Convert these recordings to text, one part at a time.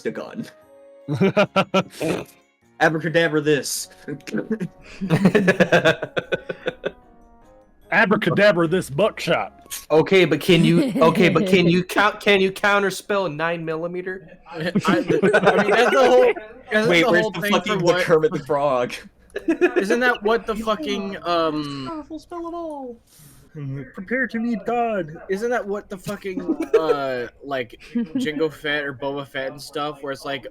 a gun. Abracadabra this. Abracadabra this buckshot. Okay, but can you counterspell a 9mm? I mean, that's the whole. That's Wait, the where's whole the thing fucking for what? Kermit the Frog? Isn't that what the fucking Powerful spell of all. Prepare to meet God. Isn't that what the fucking like Jango Fett or Boba Fett and stuff, where it's like, the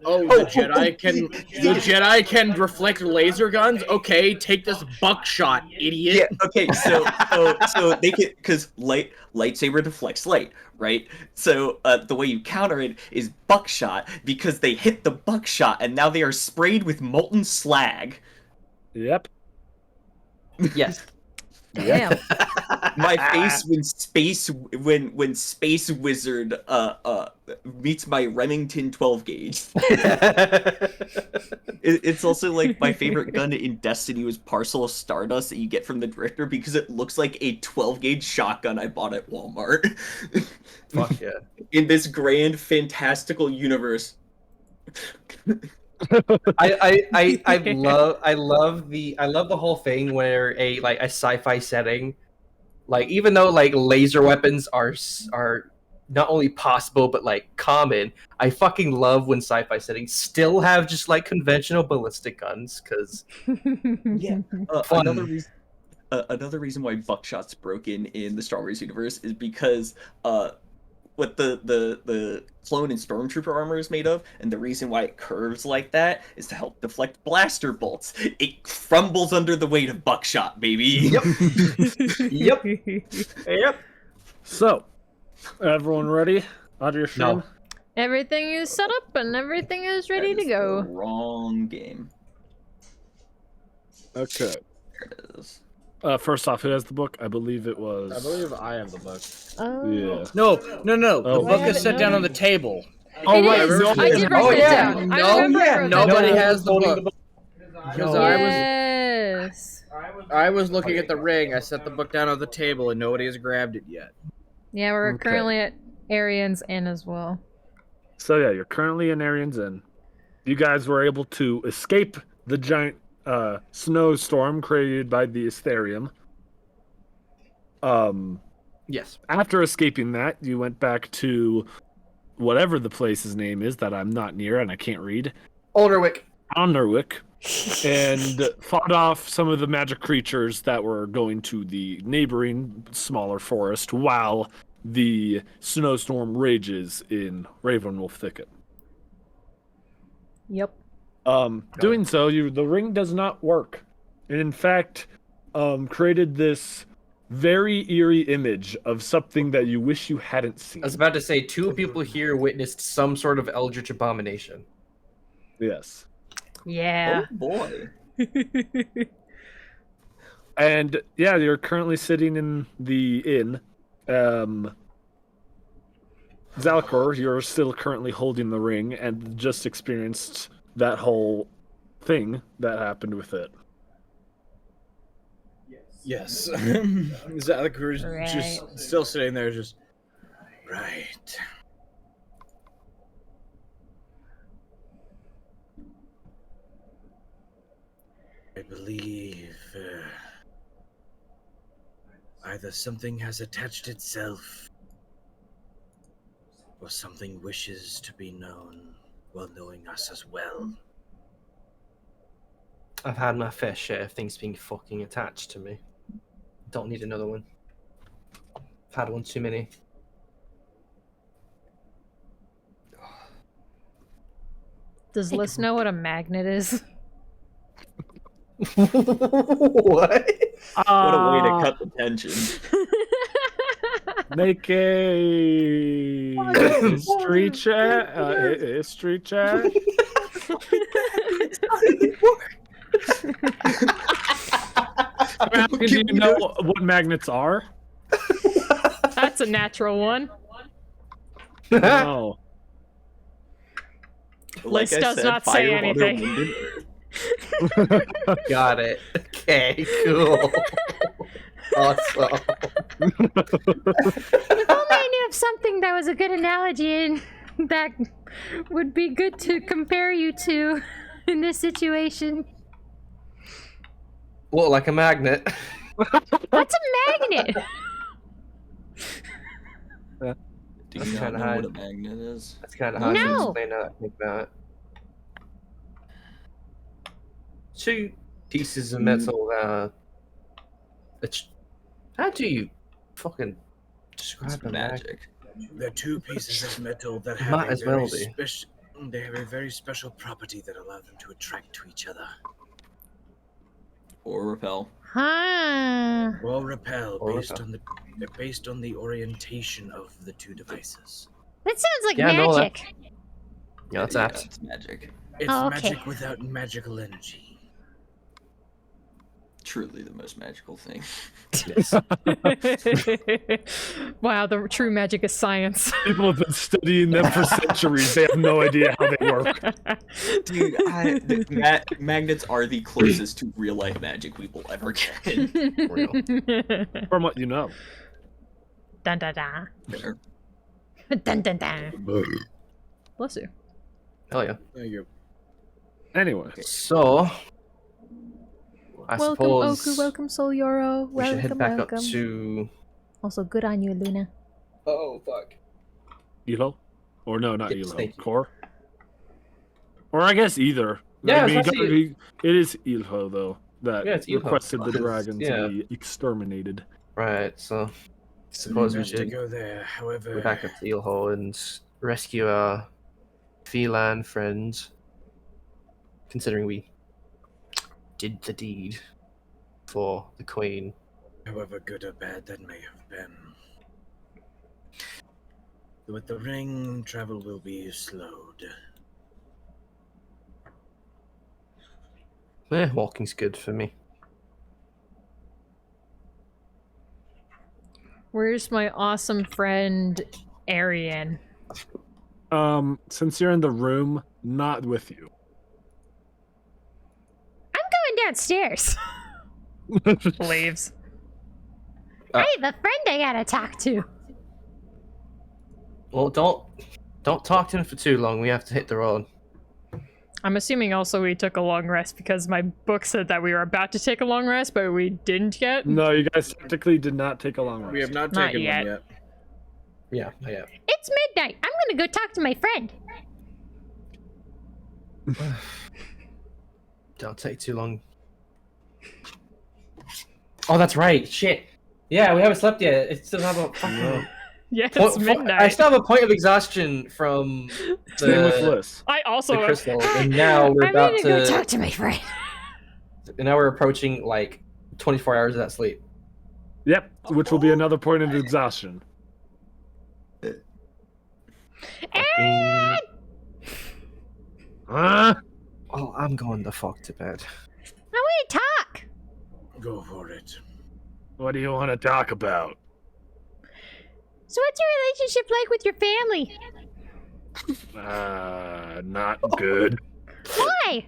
Jedi can reflect laser guns. Okay, take this buckshot, idiot. Yeah. Okay. So they can, because lightsaber deflects light, right? So the way you counter it is buckshot, because they hit the buckshot and now they are sprayed with molten slag. Yep. Yes. Damn. My face when Space Wizard meets my Remington 12 gauge. It's also like my favorite gun in Destiny was Parcel of Stardust that you get from the Drifter, because it looks like a 12 gauge shotgun I bought at Walmart. Fuck yeah. In this grand fantastical universe. I love the whole thing where a sci-fi setting, like, even though like laser weapons are not only possible but like common, I fucking love when sci-fi settings still have just like conventional ballistic guns, because Yeah. Fun. Another reason why buckshot's broken in the Star Wars universe is because what the clone and stormtrooper armor is made of, and the reason why it curves like that is to help deflect blaster bolts. It crumbles under the weight of buckshot, baby. Yep. Yep. So, everyone ready? On your stream? No. Everything is set up and everything is ready That to is go. the wrong game. Okay. There it is. First off, who has the book? I believe it was. I believe I have the book. Oh. Yeah. No. The Oh. book I is set haven't down on known. the table. Oh, It right. is. no, I did Oh, write it yeah. down. No, I remember yeah, I wrote nobody that down. has the Holding book. Because Yes. I was looking at the ring. I set the book down on the table, and nobody has grabbed it yet. Yeah, we're Okay. currently at Arian's Inn as well. So yeah, you're currently in Arian's Inn. You guys were able to escape the giant snowstorm created by the Asterium. Yes. After escaping that, you went back to whatever the place's name is that I'm not near and I can't read. Alderwick. Onderwick, and fought off some of the magic creatures that were going to the neighboring smaller forest while the snowstorm rages in Ravenwolf Thicket. Yep. Doing so, the ring does not work. And in fact, created this very eerie image of something that you wish you hadn't seen. I was about to say, 2 people here witnessed some sort of eldritch abomination. Yes. Yeah. Oh boy. And yeah, you're currently sitting in the inn. Zalcor, you're still currently holding the ring and just experienced that whole thing that happened with it. Yes. Zalakur's Right. just still sitting there, just right. I believe either something has attached itself, or something wishes to be known while knowing us as well. I've had my fair share of things being fucking attached to me. Don't need another one. I've had one too many. Does Liz know what a magnet is? What? What a way to cut the tension. Make a history check. History check. Do you know what magnets are? That's a natural one. No. Liz does not say fire, water, anything. wind, and earth. Got it. Okay, cool. Awesome. If only I knew of something that was a good analogy in that would be good to compare you to in this situation? Well, like a magnet. What's a magnet? Do That's you not kinda know hard. what a magnet is? That's kind of hard to No. explain now that I think about it. Two pieces of metal. How do you fucking describe It's a magnet? magic. They're two pieces of metal that Might have a as well very be. special. They have a very special property that allow them to attract to each other Or repel. Huh. or repel Or based on the orientation of the two devices. That sounds like Yeah, no, that- magic. Yeah, that's apt. It's magic. It's Oh, okay. magic without magical energy. Truly the most magical thing. Wow, the true magic is science. People have been studying them for centuries. They have no idea how they work. Dude, magnets are the closest to real life magic we will ever get. From what you know. Dun dun dun. There. Dun dun dun. Bless you. Hell yeah. There you Anyway, So, I Welcome, suppose Oku. Welcome, Soul Yoro. we should head Welcome, back welcome. up to. Also, good on you, Luna. Oh fuck! Elo? Or no, not Yes, Elo. thank you. Core? Or I guess either. Yeah, I mean, it's actually- it is Ilho, though, that Yeah, it's Ilho. requested the dragon Yeah. to be exterminated. Right. So, go. suppose we have to should go there. However, go back up to Eelho and rescue our feline friends. Considering we did the deed for the queen. however good or bad that may have been. With the ring, travel will be slowed. Walking's good for me. Where's my awesome friend, Arian? Since you're in the room, not with you. I'm going downstairs. Leaves. I have a friend I gotta talk to. Well, don't talk to him for too long. We have to hit the road. I'm assuming also we took a long rest because my book said that we were about to take a long rest, but we didn't yet. No, you guys technically did not take a long rest. We have not Not taken yet. one yet. Yeah, yeah. It's midnight. I'm gonna go talk to my friend. Don't take too long. Oh, that's right. Shit. Yeah, we haven't slept yet. It's still have a fucking. Yeah, it's midnight. I still have a point of exhaustion from Same with the, Liz. I also. the crystal, and now we're I'm about gonna go to. talk to my friend. And now we're approaching like 24 hours of that sleep. Yep, which will be another point of exhaustion. Aaron! Huh? Oh, I'm going the fuck to bed. I want to talk. Go for it. What do you want to talk about? So, what's your relationship like with your family? Not good. Why?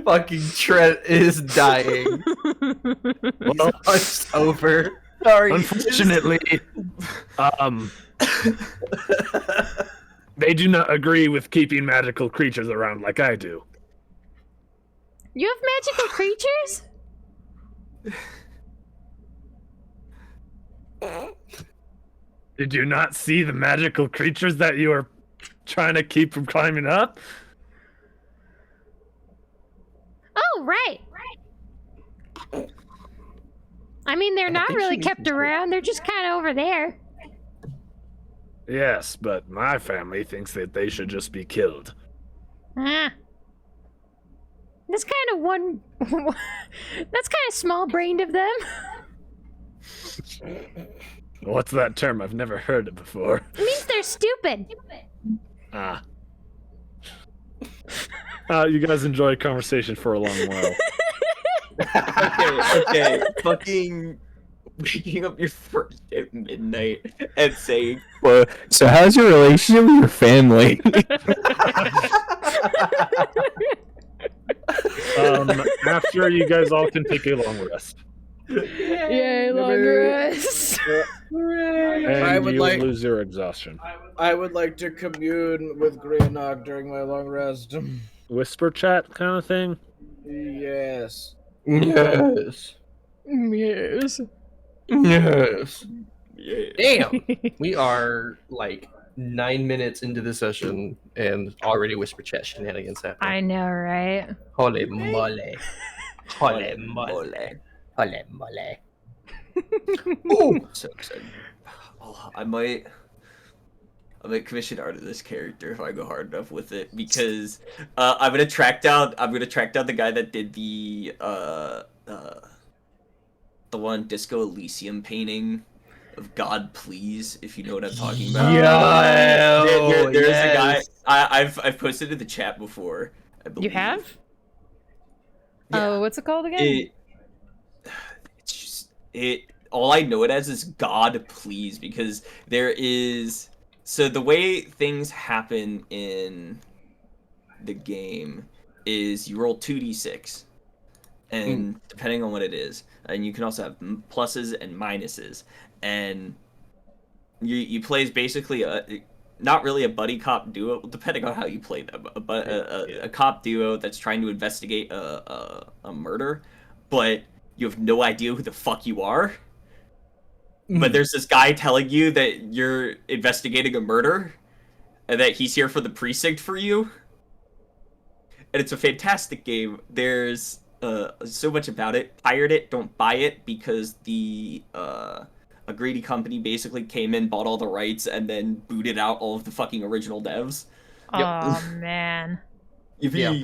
Fucking Trent is dying. Well, It's over. Sorry. unfortunately, they do not agree with keeping magical creatures around like I do. You have magical creatures? Did you not see the magical creatures that you are trying to keep from climbing up? Oh, right. I mean, they're not think really she kept needs to- around. They're just kind of over there. Yes, but my family thinks that they should just be killed. Ah. That's kind of one. That's kind of small-brained of them. What's that term? I've never heard it before. It means they're stupid. Ah. You guys enjoy conversation for a long while. Okay. Fucking. waking up your friend at midnight and saying, "Well, so how's your relationship with your family?" After you guys all can take a long rest. Yay, long rest. And I would you like- lose your exhaustion. I would like to commune with Greynog during my long rest. Whisper chat kind of thing. Yes. Yes. Yes. Yes. Yeah. Damn. We are like 9 minutes into the session and already whisper chat shenanigans happening. I know, right? Holy moly. Holy moly. Holy moly. Ooh, so excited. Oh, I might commission art of this character if I go hard enough with it, because I'm gonna track down the guy that did the one Disco Elysium painting of God Please, if you know what I'm talking about. Yeah. There's a guy I've posted in the chat before, I believe. You have? Yeah. Oh, what's it called again? It's just all I know it as is God Please, because there is, so the way things happen in the game is you roll 2d6, and depending on what it is, and you can also have pluses and minuses, and you play as basically not really a buddy cop duo, depending on how you play them, but a cop duo that's trying to investigate a murder, but you have no idea who the fuck you are. But there's this guy telling you that you're investigating a murder, and that he's here for the precinct for you. And it's a fantastic game. There's so much about it. Pirate it, don't buy it, because a greedy company basically came in, bought all the rights, and then booted out all of the fucking original devs. Oh man. Yeah.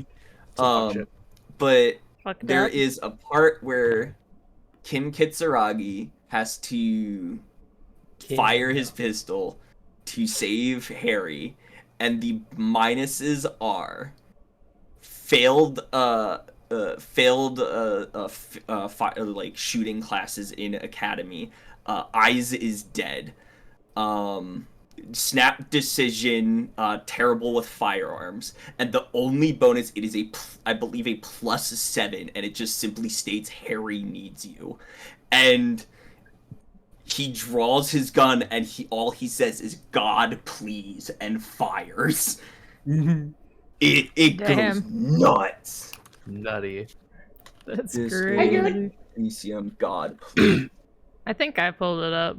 fuck shit. But Fucked there up. is a part where Kim Kitsuragi has to fire his pistol to save Harry, and the minuses are failed like shooting classes in academy, eyes is dead, snap decision, terrible with firearms, and the only bonus, it is I believe a +7, and it just simply states Harry needs you. And he draws his gun, and all he says is "God please" and fires. It goes nuts. Nutty. That's This great. Elysium, God please. I think I pulled it up.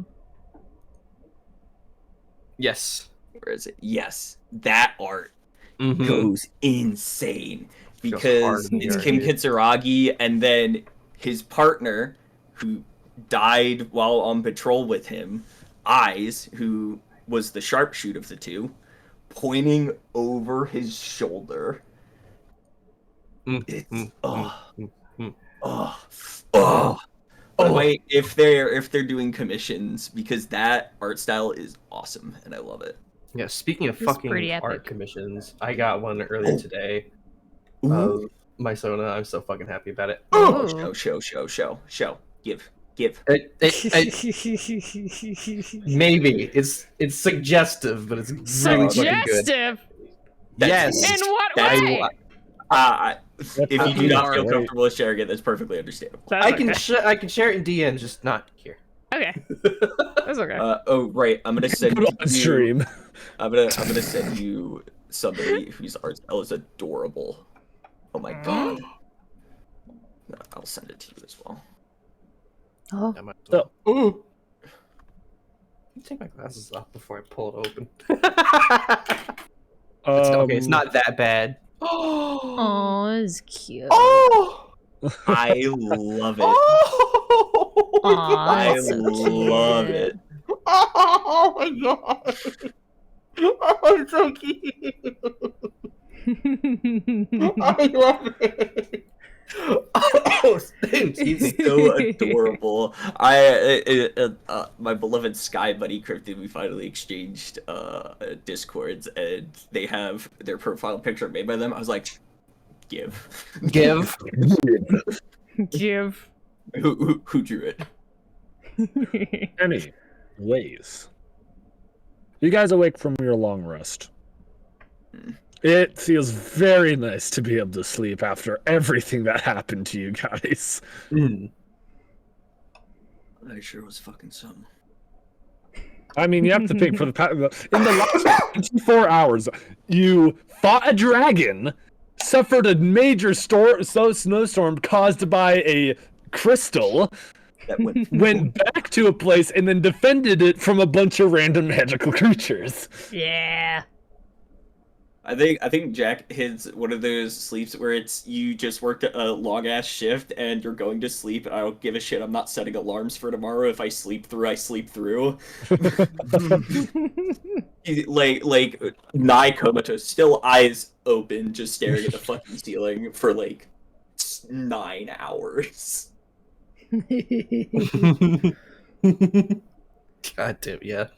Yes. Where is it? Yes, that art Mhm. goes insane, hard because in the it's art, Kim dude. Kitsuragi, and then his partner, who died while on patrol with him, Eyes, who was the sharpshoot of the two, pointing over his shoulder. It's By the way, if they're doing commissions, because that art style is awesome and I love it. Yeah, speaking of It's fucking pretty art epic. commissions, I got one earlier today Ooh. of my Sona. I'm so fucking happy about it. Ooh. Show. Give. Maybe it's suggestive, but it's really fucking good. Suggestive. Yes. In what That's way? If you do not feel comfortable with sharing it, that's perfectly understandable. That's I can okay. I can share it in DN, just not here. Okay. That's okay. Oh right, I'm gonna send Put it on you. stream. I'm gonna send you somebody whose art style is adorable. Oh my god. No, I'll send it to you as well. Oh. I might as well. Ooh. Let me take my glasses off before I pull it open. Okay, it's not that bad. Oh, it's cute. Oh! I love it. Oh! Aw, I that's so love cute. it. Oh my god! Oh, it's so cute! I love it! Oh, excuse me. So adorable. My beloved Sky Buddy Cryptid, we finally exchanged Discords, and they have their profile picture made by them. I was like, give. Give. Give. Who drew it? Anyways, you guys awake from your long rest. It feels very nice to be able to sleep after everything that happened to you guys. Mm. I sure was fucking something. I mean, you have to think in the last 24 hours, you fought a dragon, suffered a major snowstorm caused by a crystal, That went. went back to a place, and then defended it from a bunch of random magical creatures. Yeah. I think Jack hits one of those sleeps where it's you just worked a long ass shift and you're going to sleep. I don't give a shit. I'm not setting alarms for tomorrow. If I sleep through, I sleep through. like nigh comatose, still eyes open, just staring at the fucking ceiling for like 9 hours. God damn, yeah.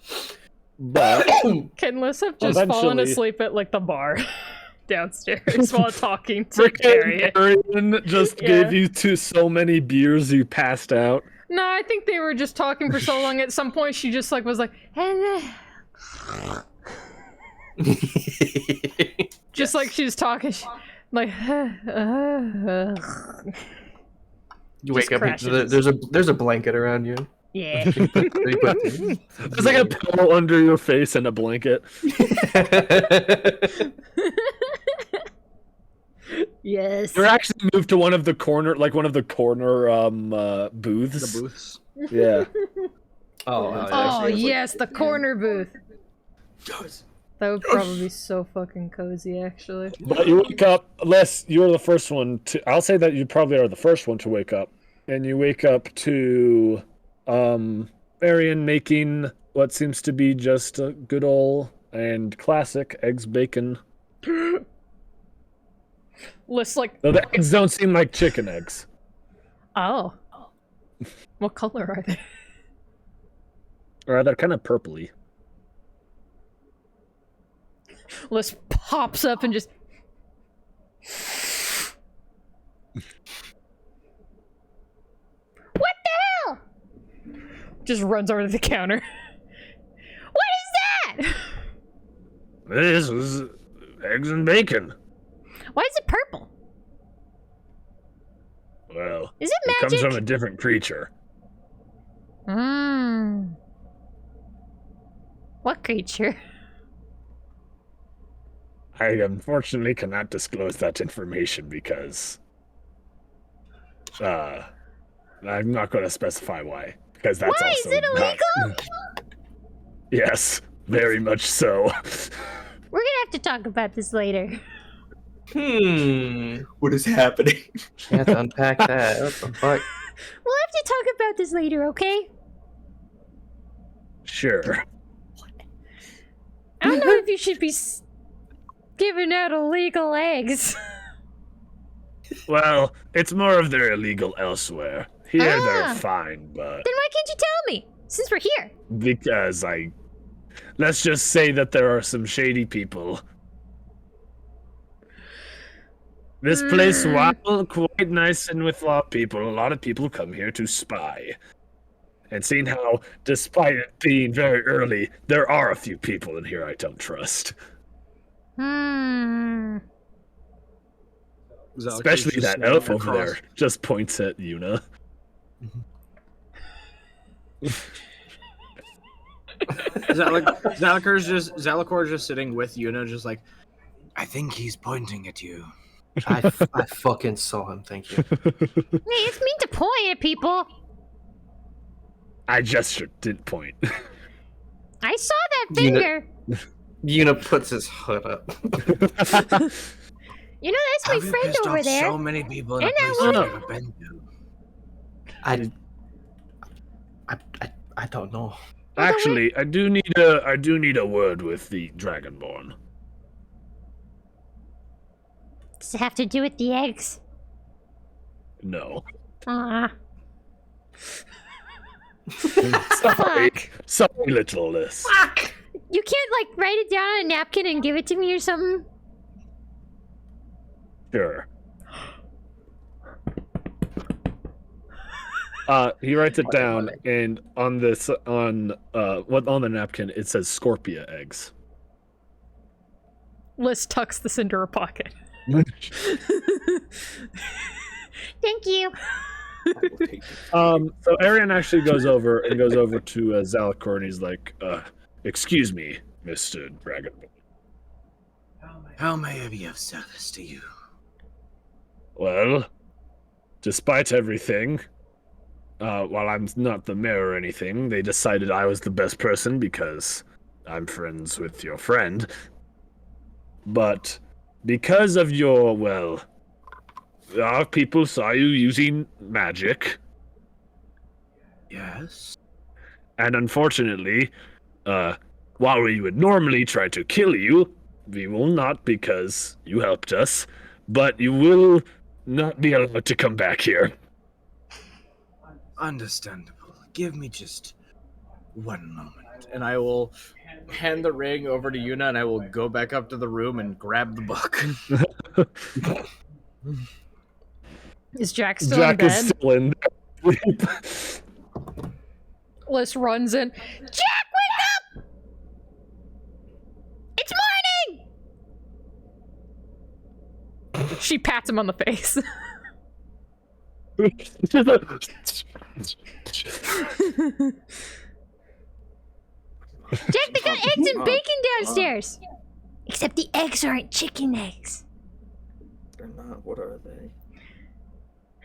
But Can Lissop just fallen Eventually- asleep at like the bar downstairs while talking to Carrie? Arian just Yeah. gave you so many beers you passed out. No, I think they were just talking for so long. At some point, she just like was like, just like she was talking, like. You wake Just up, crashes. there's a blanket around you. Yeah. There's like a pillow under your face and a blanket. Yes. You're actually moved to one of the corner booths. The booths. Yeah. Oh yes, the corner booth. Guys, That would probably be so fucking cozy, actually. But you wake up, unless you're the first one to. I'll say that you probably are the first one to wake up, and you wake up to, Arian making what seems to be just a good old and classic eggs bacon. List like, Though the eggs don't seem like chicken eggs. oh, what color are they? Or they're kind of purpley. List pops up and just. What the hell? Just runs over to the counter. What is that? This is eggs and bacon. Why is it purple? Well, Is it it comes magic? from a different creature. Mmm. What creature? I unfortunately cannot disclose that information because I'm not going to specify why. Because that's Why? also Is it illegal? Yes, very much so. We're gonna have to talk about this later. what is happening? You have to unpack that. What the fuck? We'll have to talk about this later, okay? Sure. I don't know if you should be giving out illegal eggs. Well, it's more of they're illegal elsewhere. Here Ah. they're fine, but Then why can't you tell me? Since we're here. because let's just say that there are some shady people. This place, while quite nice and with a lot of people come here to spy. And seeing how, despite it being very early, there are a few people in here I don't trust. Especially that elf over there just points at Yuna. Zalakor's just sitting with Yuna, just like, I think he's pointing at you. I fucking saw him. Thank you. Hey, it's mean to point at people. I just didn't point. I saw that finger. Yuna puts his hood up. You know, that's my friend over there. So many people in And a place I you've wanna- never been to. I don't know. Actually, I do need a word with the Dragonborn. Does it have to do with the eggs? No. Ah. Sorry. Sorry, little Liz. You can't, like, write it down on a napkin and give it to me or something? Sure. He writes it down, and on the napkin it says Scorpia eggs. Liz tucks this into her pocket. Thank you. So Arian actually goes over to Zalcor, and he's like, "Excuse me, Mr. Dragonborn. How may I be of service to you? Well, despite everything, while I'm not the mayor or anything, they decided I was the best person because I'm friends with your friend. But because of our people saw you using magic, Yes. and unfortunately, while we would normally try to kill you, we will not because you helped us, but you will not be allowed to come back here." Understandable. Give me just 1 moment, and I will hand the ring over to Yuna, and I will go back up to the room and grab the book. Is Jack still Jack in bed? is still in sleep. Liz runs in. Jack, wake up! It's morning! She pats him on the face. Jack, they got eggs and bacon downstairs. Except the eggs aren't chicken eggs. They're not. What are they?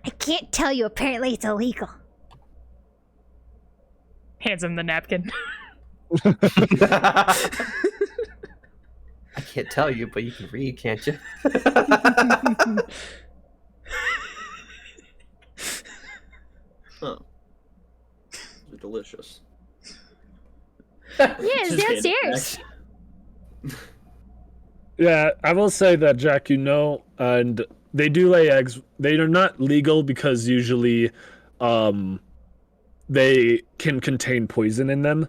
I can't tell you. Apparently it's illegal. Hands him the napkin. I can't tell you, but you can read, can't you? Huh. They're delicious. Yeah, it's Just hand it downstairs. back. Yeah, I will say that, Jack, and they do lay eggs. They are not legal because usually they can contain poison in them.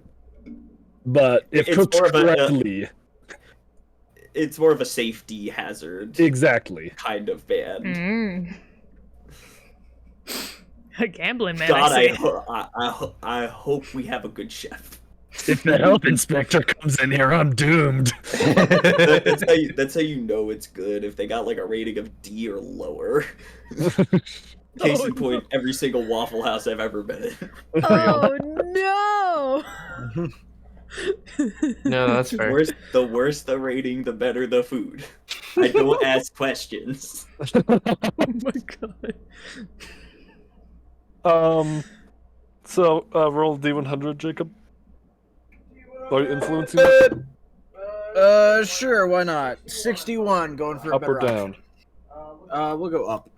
But if It's cooked more of a- correctly... It's more of a safety hazard Exactly. kind of ban. Mm. A gambling man, God, I see. I hope we have a good chef. If the health inspector comes in here, I'm doomed. That's how you know it's good, if they got like a rating of D or lower. Case in point, every single Waffle House I've ever been in. Oh no! No, that's fair. The worse the rating, the better the food. I don't ask questions. Oh my god. So, roll D100, Jacob. Are you influencing it? Sure, why not? 61, going for a Up or better down? option. We'll go up.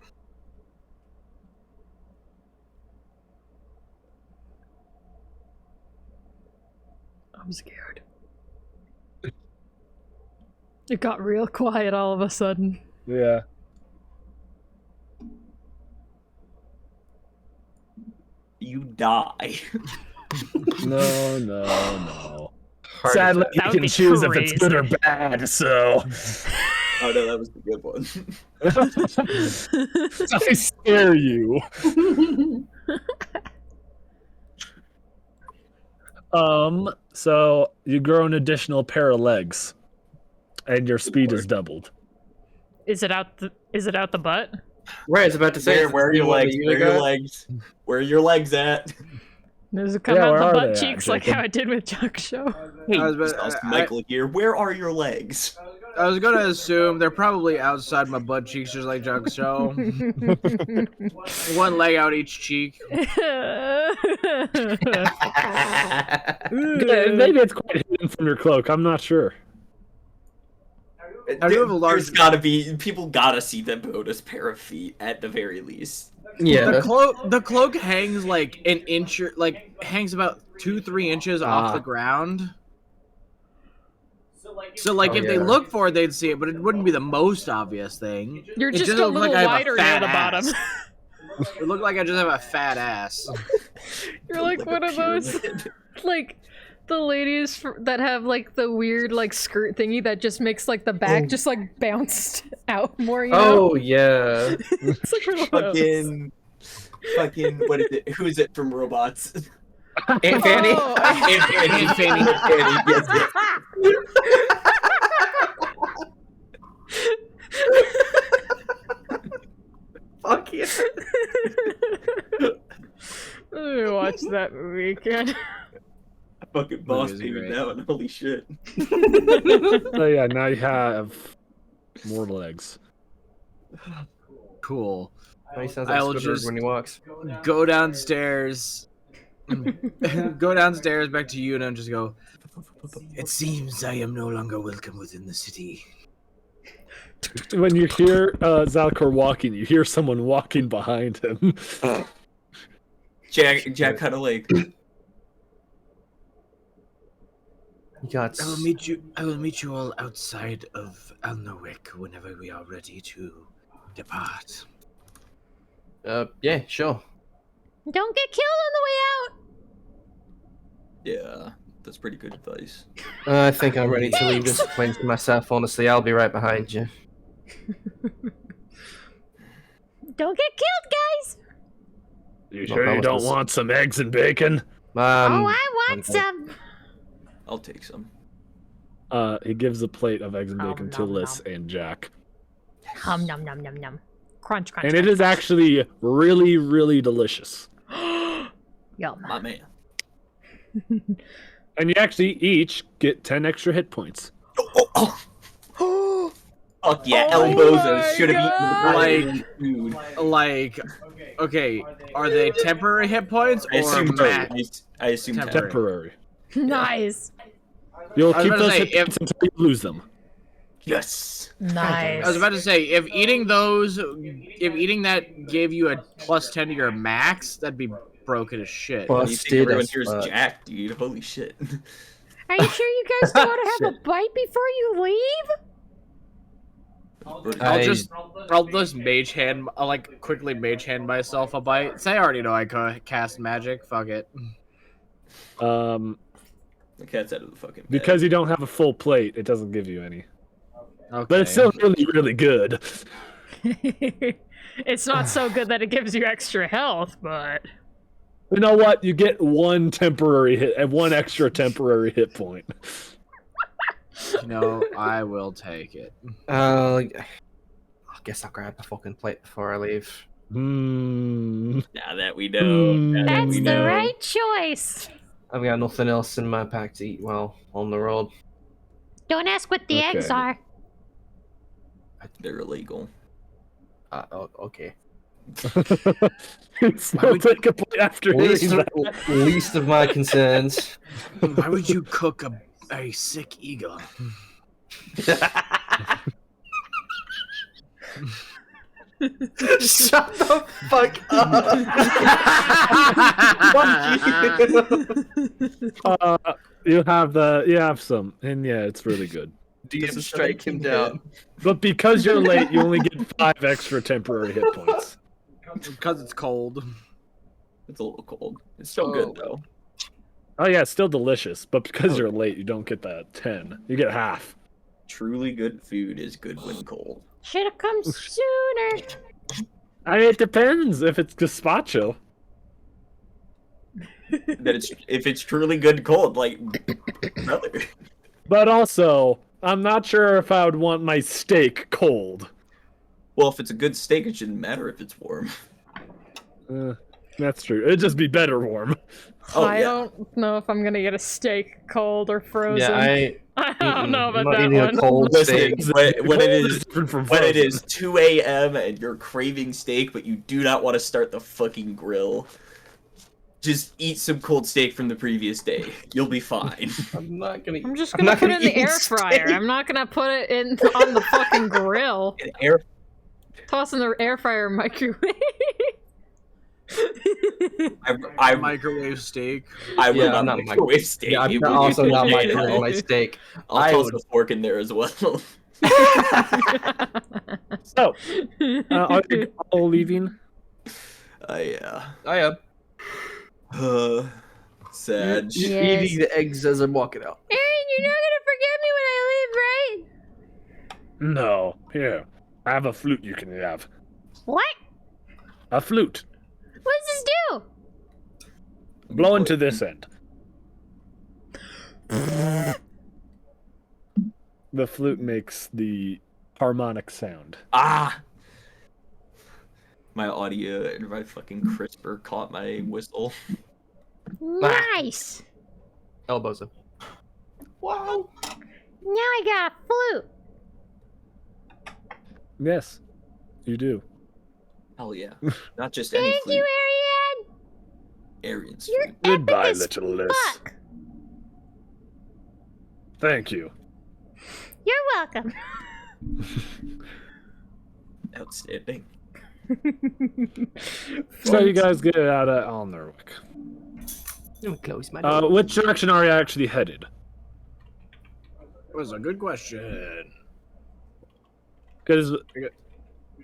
I'm scared. It got real quiet all of a sudden. Yeah. You die. No. Heart Sadly, attack. you That would can be choose if it's good or crazy. bad, so... Oh no, that was the good one. I scare you. So you grow an additional pair of legs, and your speed is doubled. Is it out the butt? Right, I was about to say. Where are your legs? Where are your legs? Where are your legs at? Does it come Yeah, out where the are butt they at, cheeks like Jacob? how it did with Chuck Show? Hey, I was about- just ask I- Michael here. Where are your legs? I was gonna assume they're probably outside my butt cheeks, just like Jug Show. One leg out each cheek. Yeah, maybe it's quite hidden from your cloak. I'm not sure. I do have a large- There's gotta be people gotta see the bonus pair of feet at the very least. Yeah. The cloak hangs like an inch, hangs about 2-3 inches off the ground. So like, Oh, if they yeah. look for it, they'd see it, but it wouldn't be the most obvious thing. You're It just a looks little I have a wider near fat the bottom. ass. It looked like I just have a fat ass. You're like one of those, like the ladies that have like the weird like skirt thingy that just makes like the back just like bounced out more. You know? Oh yeah. It's like one of those. Fucking Fucking what is it? Who is it from Robots? Aunt Fanny. Oh, Aunt Fanny. Aunt Fanny. Yes, yes. Fuck yeah. Let me watch that movie again. Fucking boss Movie's baby great. down. Holy shit. So yeah, now you have more legs. Cool. He sounds I like will Squidward just- when he walks. Go downstairs. Go downstairs back to you and just go. It seems I am no longer welcome within the city. When you hear Zalcor walking, you hear someone walking behind him. Jack cut a leg. You got. I will meet you all outside of Alnowick whenever we are ready to depart. Yeah, sure. Don't get killed on the way out. Yeah, that's pretty good advice. I think I'm ready to leave this plane to myself. Honestly, I'll be right behind you. Don't get killed, guys. You No sure you don't promises. want some eggs and bacon? Oh, I want I'm- some. I'll take some. He gives a plate of eggs and Nom, bacon to nom, Liz and Jack. Hum nom nom nom nom. Crunch crunch. And it is actually really, really delicious. Yum. My man. And you actually each get 10 extra hit points. Fuck yeah, Oh elbows my should have God. eaten the food. Like, okay, are they temporary hit points I or assume max? I assume Temporary. Temporary. Nice. You'll I was keep about to those say, hit points until you lose them. Yes. Nice. I was about to say, if eating that gave you a plus 10 to your max, that'd be broken as shit. Well, You think Busted everyone as here's fuck. Jack, dude? Holy shit. Are you sure you guys don't want to have a bite before you leave? I'll just mage hand, I'll like quickly mage hand myself a bite. Say I already know I cast magic. Fuck it. Um, The cat's out of the fucking bed. because you don't have a full plate, it doesn't give you any. Okay. But it's still really, really good. It's not so good that it gives you extra health, but You know what? You get one temporary hit and one extra temporary hit point. No, I will take it. I guess I'll grab a fucking plate before I leave. Hmm. Now that we know. Now that that's we the know. right choice. I've got nothing else in my pack to eat while on the road. Don't ask what the eggs Okay. are. They're illegal. Okay. We'll take a plate after Least hearing of, that. least of my concerns. Why would you cook a sick eagle? Shut the fuck up. You have some, and yeah, it's really good. DM strike him down. But because you're late, you only get 5 extra temporary hit points. Because it's cold. It's a little cold. It's still good though. Oh yeah, it's still delicious, but because you're late, you don't get that 10. You get half. Truly good food is good when cold. Should have come sooner. I mean, it depends if it's gazpacho. That it's if it's truly good cold, like brother. But also, I'm not sure if I would want my steak cold. Well, if it's a good steak, it shouldn't matter if it's warm. That's true. It'd just be better warm. Oh, I yeah. don't know if I'm gonna get a steak cold or frozen. Yeah, I don't know I'm about not that eating a one. cold Listen, steak. when it Cold is different from when it frozen. is 2 a.m. and you're craving steak, but you do not want to start the fucking grill, just eat some cold steak from the previous day. You'll be fine. I'm not gonna. I'm just I'm gonna not put it in the eat air fryer. steak. I'm not gonna put it in on the fucking grill. An air Toss in the air fryer or microwave. I Microwave steak. will Yeah, not I'm not microwave steak. Yeah, I'm It not would be also not potato. microwaving my steak. I'll I toss would- a fork in there as well. So, are you all leaving? Yeah. I am. Sad. Yes. Eating the eggs as I'm walking out. Aaron, you're not gonna forget me when I leave, right? No. Here. I have a flute you can have. What? A flute. What does this do? Blow into this end. The flute makes the harmonic sound. Ah! My audio and my fucking CRISPR caught my whistle. Nice. Elbows him. Wow! Now I got a flute. Yes, you do. Hell yeah. Not just any Thank flute. you, Ariane. Arian's You're flute. Goodbye, epic as little Liz. fuck. Thank you. You're welcome. Outstanding. So you guys get out of Alnarwick. Let me close my door. Which direction are you actually headed? That was a good question. Because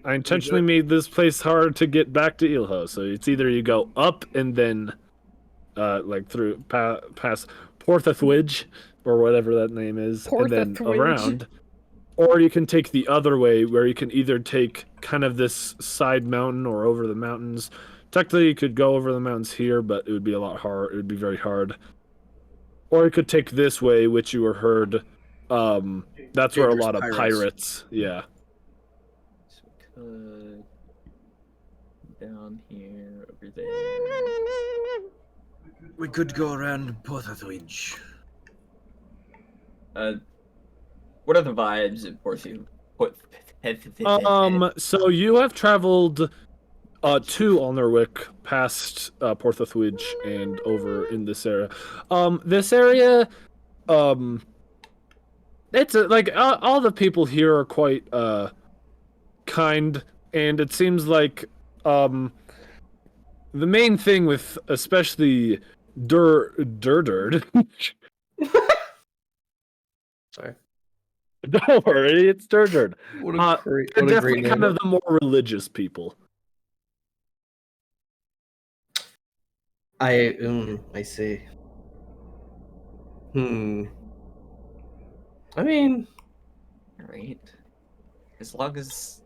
I intentionally made this place hard to get back to Ilho, so it's either you go up and then, like through past Porthathwidge or whatever that name is, and then Porthathwidge. around, or you can take the other way, where you can either take kind of this side mountain or over the mountains. Technically, you could go over the mountains here, but it would be a lot hard. It would be very hard. Or you could take this way, which you were heard. That's where a Dangerous lot of pirates. pirates. Yeah. So we could down here, over there. We could go around Porthathwidge. What are the vibes in Porthu? So you have traveled to Alnarwick, past Porthathwidge, and over in this area. This area, it's like all the people here are quite kind, and it seems like the main thing with especially Durdurd. Sorry. Don't worry, it's Durdurd. What They're what a definitely great kind name. of the more religious people. I see. I mean, Right. As long as.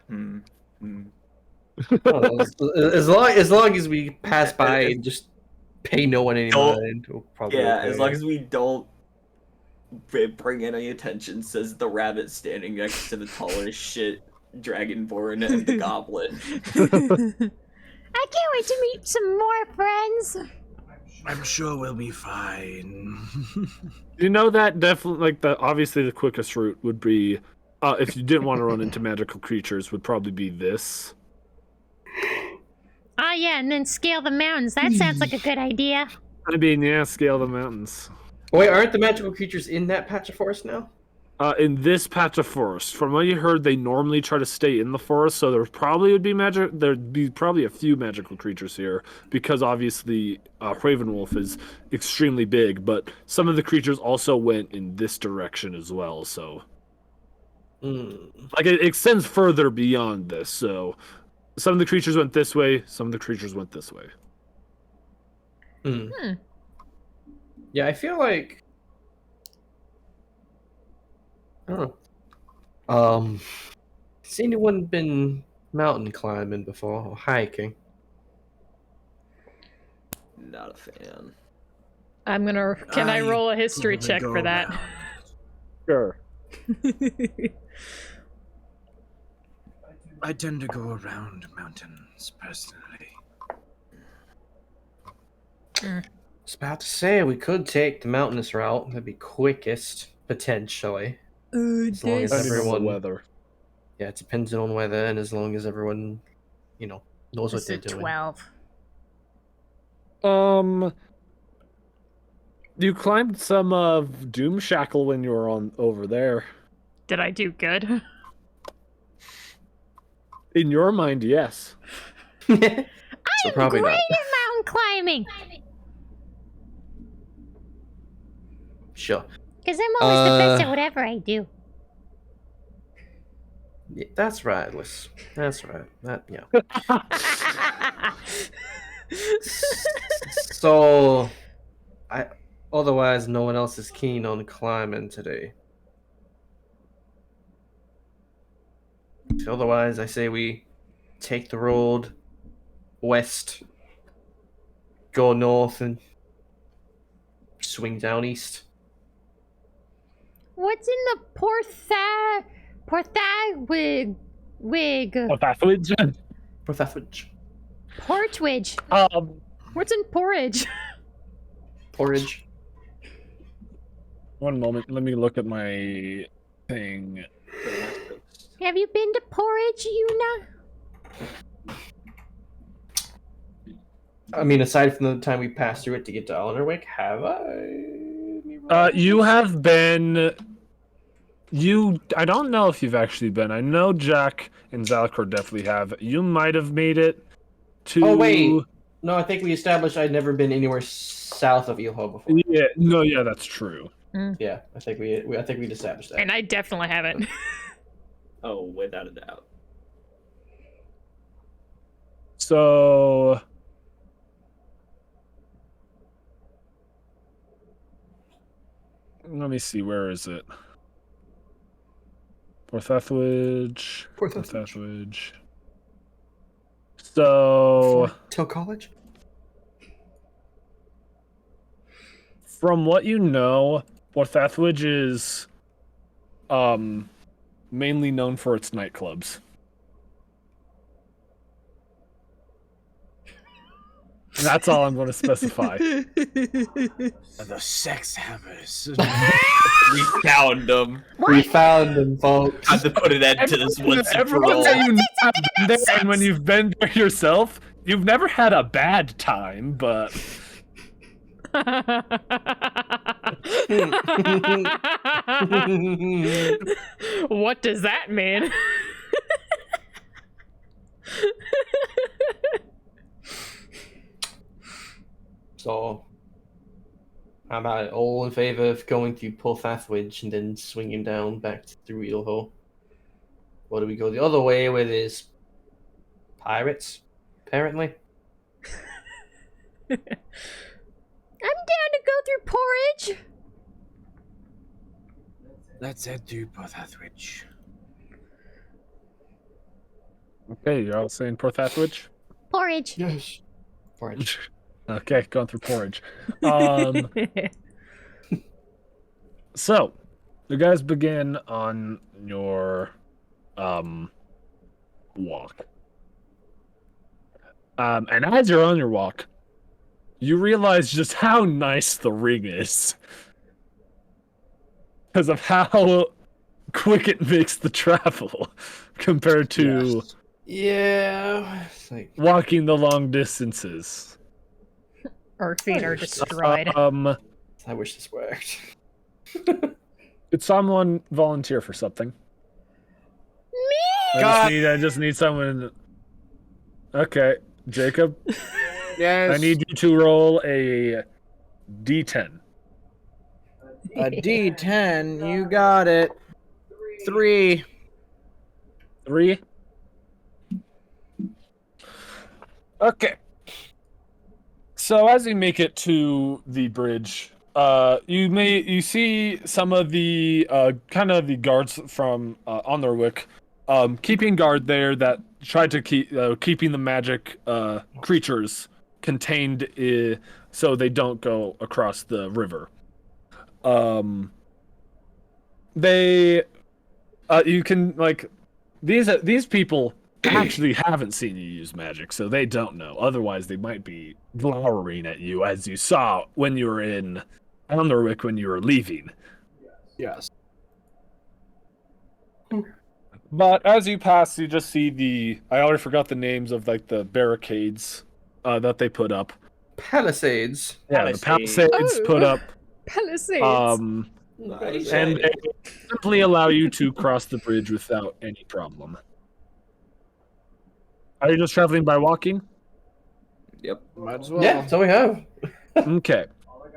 Hmm. as long as we pass by and just pay no one any mind, we'll probably Yeah, okay. as long as we don't bring any attention, says the rabbit standing next to the taller shit dragonborn and the goblin. I can't wait to meet some more friends. I'm sure we'll be fine. You know that definitely, like, obviously the quickest route would be, if you didn't want to run into magical creatures, would probably be this. Oh yeah, and then scale the mountains. That sounds like a good idea. I mean, yeah, scale the mountains. Wait, aren't the magical creatures in that patch of forest now? In this patch of forest, from what you heard, they normally try to stay in the forest, so there probably would be there'd be probably a few magical creatures here, because obviously Ravenwolf is extremely big, but some of the creatures also went in this direction as well, so like it extends further beyond this. So some of the creatures went this way, some of the creatures went this way. Yeah, I feel like I don't know. Has anyone been mountain climbing before or hiking? Not a fan. I'm gonna. Can I roll a history Probably check go for that? around. Sure. I tend to go around mountains personally. I was about to say we could take the mountainous route. That'd be quickest, potentially. As long as Depending on the everyone, weather. yeah, it depends on weather, and as long as everyone, knows what This they're is doing. 12. You climbed some of Doom Shackle when you were over there. Did I do good? In your mind, yes. So I'm probably great not. at mountain climbing. Sure. Because I'm always the best at whatever I do. Yeah, that's right, Liz. That's right. So, otherwise, no one else is keen on climbing today. Otherwise, I say we take the road west, go north, and swing down east. What's in the Porthawig wig? Porthawidge? Porthawidge. Portwidge. What's in porridge? Porridge. One moment, let me look at my thing. Have you been to porridge, Una? I mean, aside from the time we passed through it to get to Eleanorwick, have I? You have been. I don't know if you've actually been. I know Jack and Zalcor definitely have. You might have made it to. Oh wait, no, I think we established I'd never been anywhere south of Eelho before. Yeah, no, yeah, that's true. Yeah, I think we established that. And I definitely haven't. Oh, without a doubt. So. Let me see, where is it? Porthawidge. Porthawidge. So. Till college? From what you know, Porthawidge is mainly known for its nightclubs. That's all I'm going to specify. The sex hammers. We found them. We found them, folks. Had to put an end to this once and for Everyone all. that you have been there, and when you've been there yourself, you've never had a bad time, but What does that mean? So, how about it? All in favor of going to Porthawidge and then swinging down back through Eelho? Or do we go the other way where there's pirates, apparently? I'm down to go through porridge. Let's head to Porthawidge. okay, you're all saying Porthawidge? Porridge. Yes. Porridge. Okay, going through porridge. So, you guys begin on your walk. And as you're on your walk, you realize just how nice the ring is. Because of how quick it makes the travel compared to Yes. Yeah. It's like, walking the long distances. Our feet are destroyed. I wish this worked. Could someone volunteer for something? Me! I just need someone. Okay, Jacob, Yes. I need you to roll a D10. a D10. You got it. 3. 3. Okay. So as you make it to the bridge, you see some of the kind of the guards from Onderwick keeping guard there that tried to keeping the magic creatures contained so they don't go across the river. You can these people actually haven't seen you use magic, so they don't know. Otherwise, they might be glowering at you as you saw when you were in Underwick when you were leaving. Yes. But as you pass, you just see I already forgot the names of the barricades that they put up. Palisades. Yeah, the palisades put up. Palisades. Nice. And they simply allow you to cross the bridge without any problem. Are you just traveling by walking? Yep. Might as well. Yeah, so we have. Okay.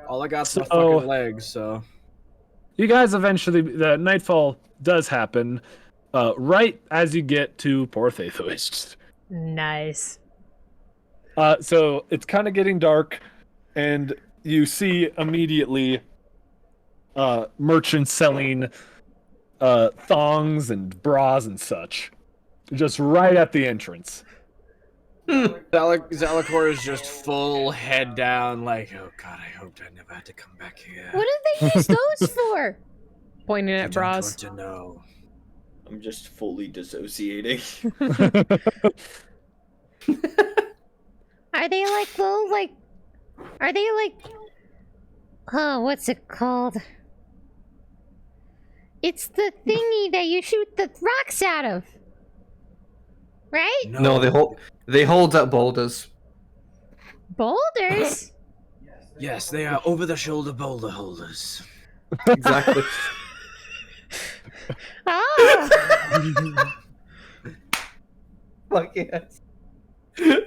All I got's my So- fucking legs, so. You guys eventually, the nightfall does happen right as you get to Porthawidge. Nice. So it's kind of getting dark, and you see immediately merchants selling thongs and bras and such, just right at the entrance. Zalakor is just full head down, like, oh god, I hoped I never had to come back here. What did they use those for? Pointing I at don't bras. want to know. I'm just fully dissociating. Are they like little like? Are they like? Oh, what's it called? It's the thingy that you shoot the rocks out of, right? No, they hold up boulders. Boulders. Yes, they are over-the-shoulder boulder holders. Exactly. Oh. Like yes.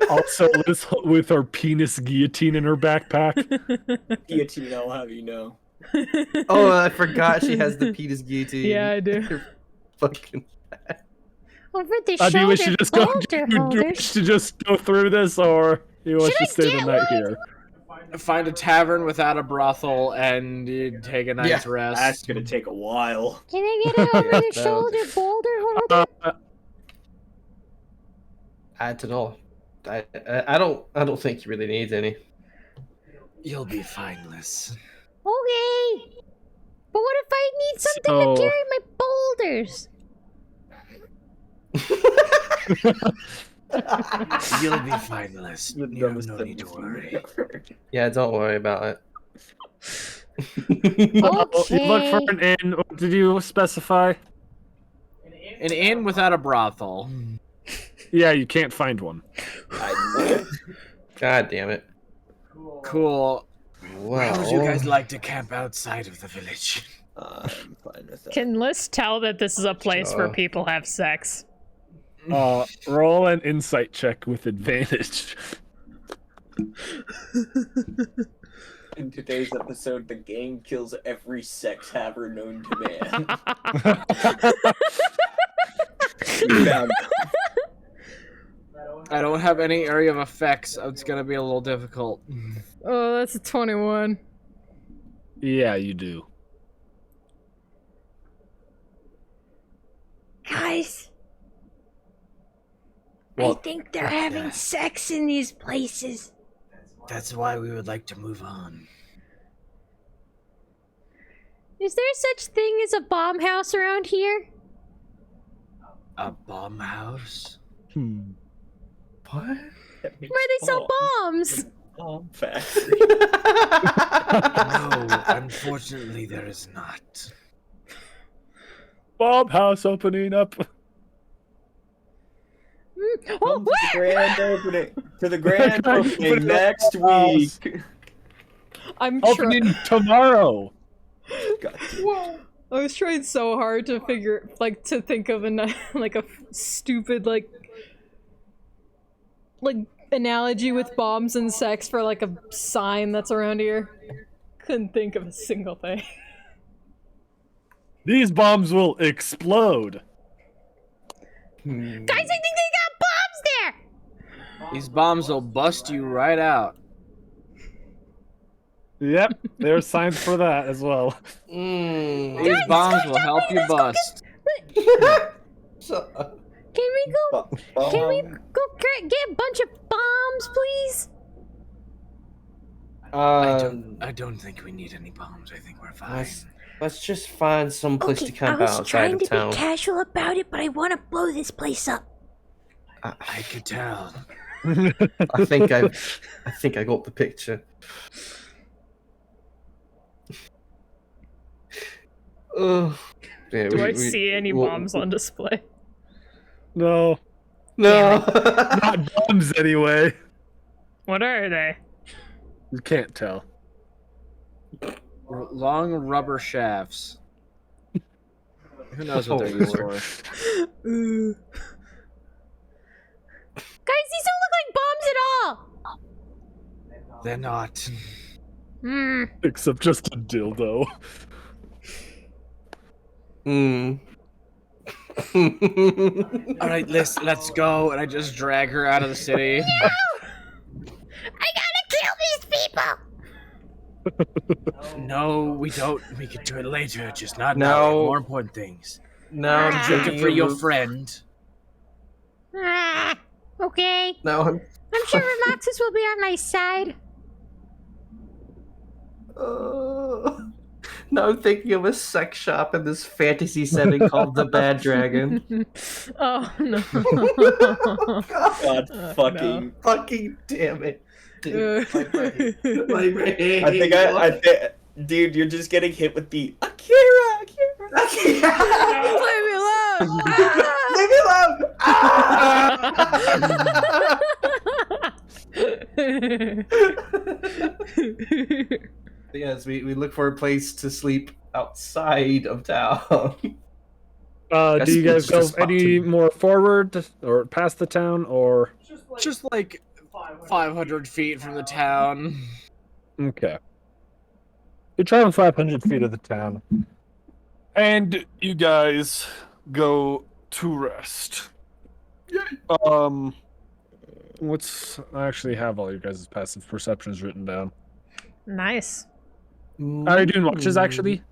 Also, Liz with her penis guillotine in her backpack. Guillotine, I'll have you know. Oh, I forgot she has the penis guillotine. Yeah, I do. Fucking. Over the Do you wish shoulder to just go? boulder Do you wish holders. to just go through this, or you want Should to I stay the get night one? here? Find a tavern without a brothel and you take a night's Yeah, rest. That's gonna take a while. Can I get an over the no. shoulder boulder holder? I don't know. I don't think he really needs any. You'll be fine, Liz. Okay. But what if I need something So- to carry my boulders? You'll be fine, Liz. The You have dumbest no thing need to I've worry. ever. Yeah, don't worry about it. You look for Okay. an inn. What did you specify? An inn without a brothel. Yeah, you can't find one. God damn it. Cool. Wow. How would you guys like to camp outside of the village? I'm fine with that. Can Liz tell that this is a place where Sure. people have sex? Roll an insight check with advantage. In today's episode, the gang kills every sex haver known to man. We found I don't have any area of effects, so it's gonna be a little difficult. Oh, that's a 21. Yeah, you do. Guys, I What? think they're having sex in these places. That's why we would like to move on. Is there such thing as a bomb house around here? A bomb house? What? that makes Where they sell bombs? bomb factory. No, unfortunately there is not. Bob House opening up. Oh, Come to the where? grand opening. To the grand Grand opening opening next house. week. I'm Opening tomorrow. God. I was trying so hard to to think of like a stupid like analogy with bombs and sex for like a sign that's around here. Couldn't think of a single thing. These bombs will explode. Guys, I think they got bombs there! These bombs will bust you right out. Yep, there's signs for that as well. These bombs will help you bust. So- Can we go get a bunch of bombs, please? I don't think we need any bombs. I think we're fine. Let's just find some place to camp I was outside trying of to town. be casual about it, but I want to blow this place up. I could tell. I think I got the picture. Ugh. Yeah, Do I see any bombs on display? No, No. not bombs anyway. What are they? You can't tell. Long rubber shafts. Who knows what they're Oh, used Lord. for? Guys, these don't look like bombs at all! They're not. Hmm. Except just a dildo. Hmm. All right, let's go. And I just drag her out of the city. I gotta kill these people! No, we don't. We can do it later. Just not No. now. We have more important things. Now I'm Did you thinking for your of- friend? Ah, Okay. No. I'm sure Roxas will be on my side. Now I'm thinking of a sex shop in this fantasy setting called the Bad Dragon. Oh no. God No. Fucking damn it. Dude, my brain. My brain. I think, dude, you're just getting hit with the Akira. Leave me alone! Leave me alone! Yes, we look for a place to sleep outside of town. Do you guys It's go just any fucking- more forward or past the town, or Just like 500 feet from the town. okay? You're traveling 500 feet of the town, and you guys go to rest. What's I actually have all your guys' passive perceptions written down. Nice. Are you doing watches actually?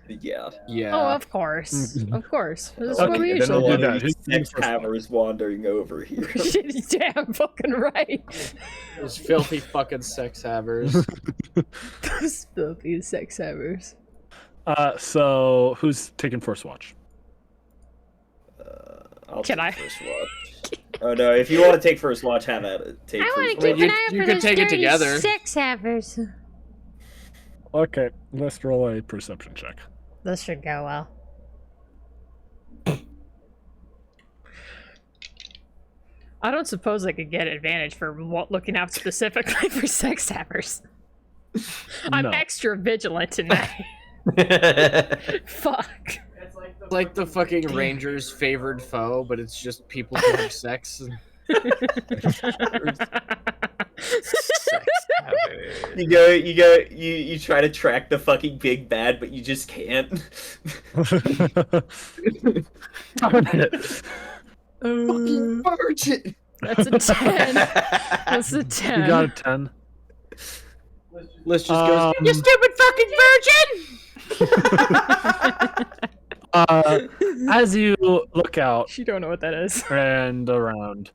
Yeah. Yeah. Oh, of course. Of course. This is Okay, what we then usually I'll do do. that. Who's Sex first? havers wandering over here. Damn fucking right. Those filthy fucking sex havers. Those filthy sex havers. So who's taking first watch? I'll Can take I? first watch. Oh no! If you want to take first watch, have at it. Take I first want to watch. keep you- an eye out you for could those take it dirty together. sex havers. Okay, let's roll a perception check. This should go well. I don't suppose I could get advantage for looking out specifically for sex havers. I'm No. extra vigilant tonight. Fuck. It's like the fucking Rangers' favored foe, but it's just people who have sex. You try to track the fucking big bad, but you just can't. Darn it. Virgin. That's a 10. That's a 10. You got a 10. Let's just go. You stupid fucking virgin! As you look out You don't know what that is. and around,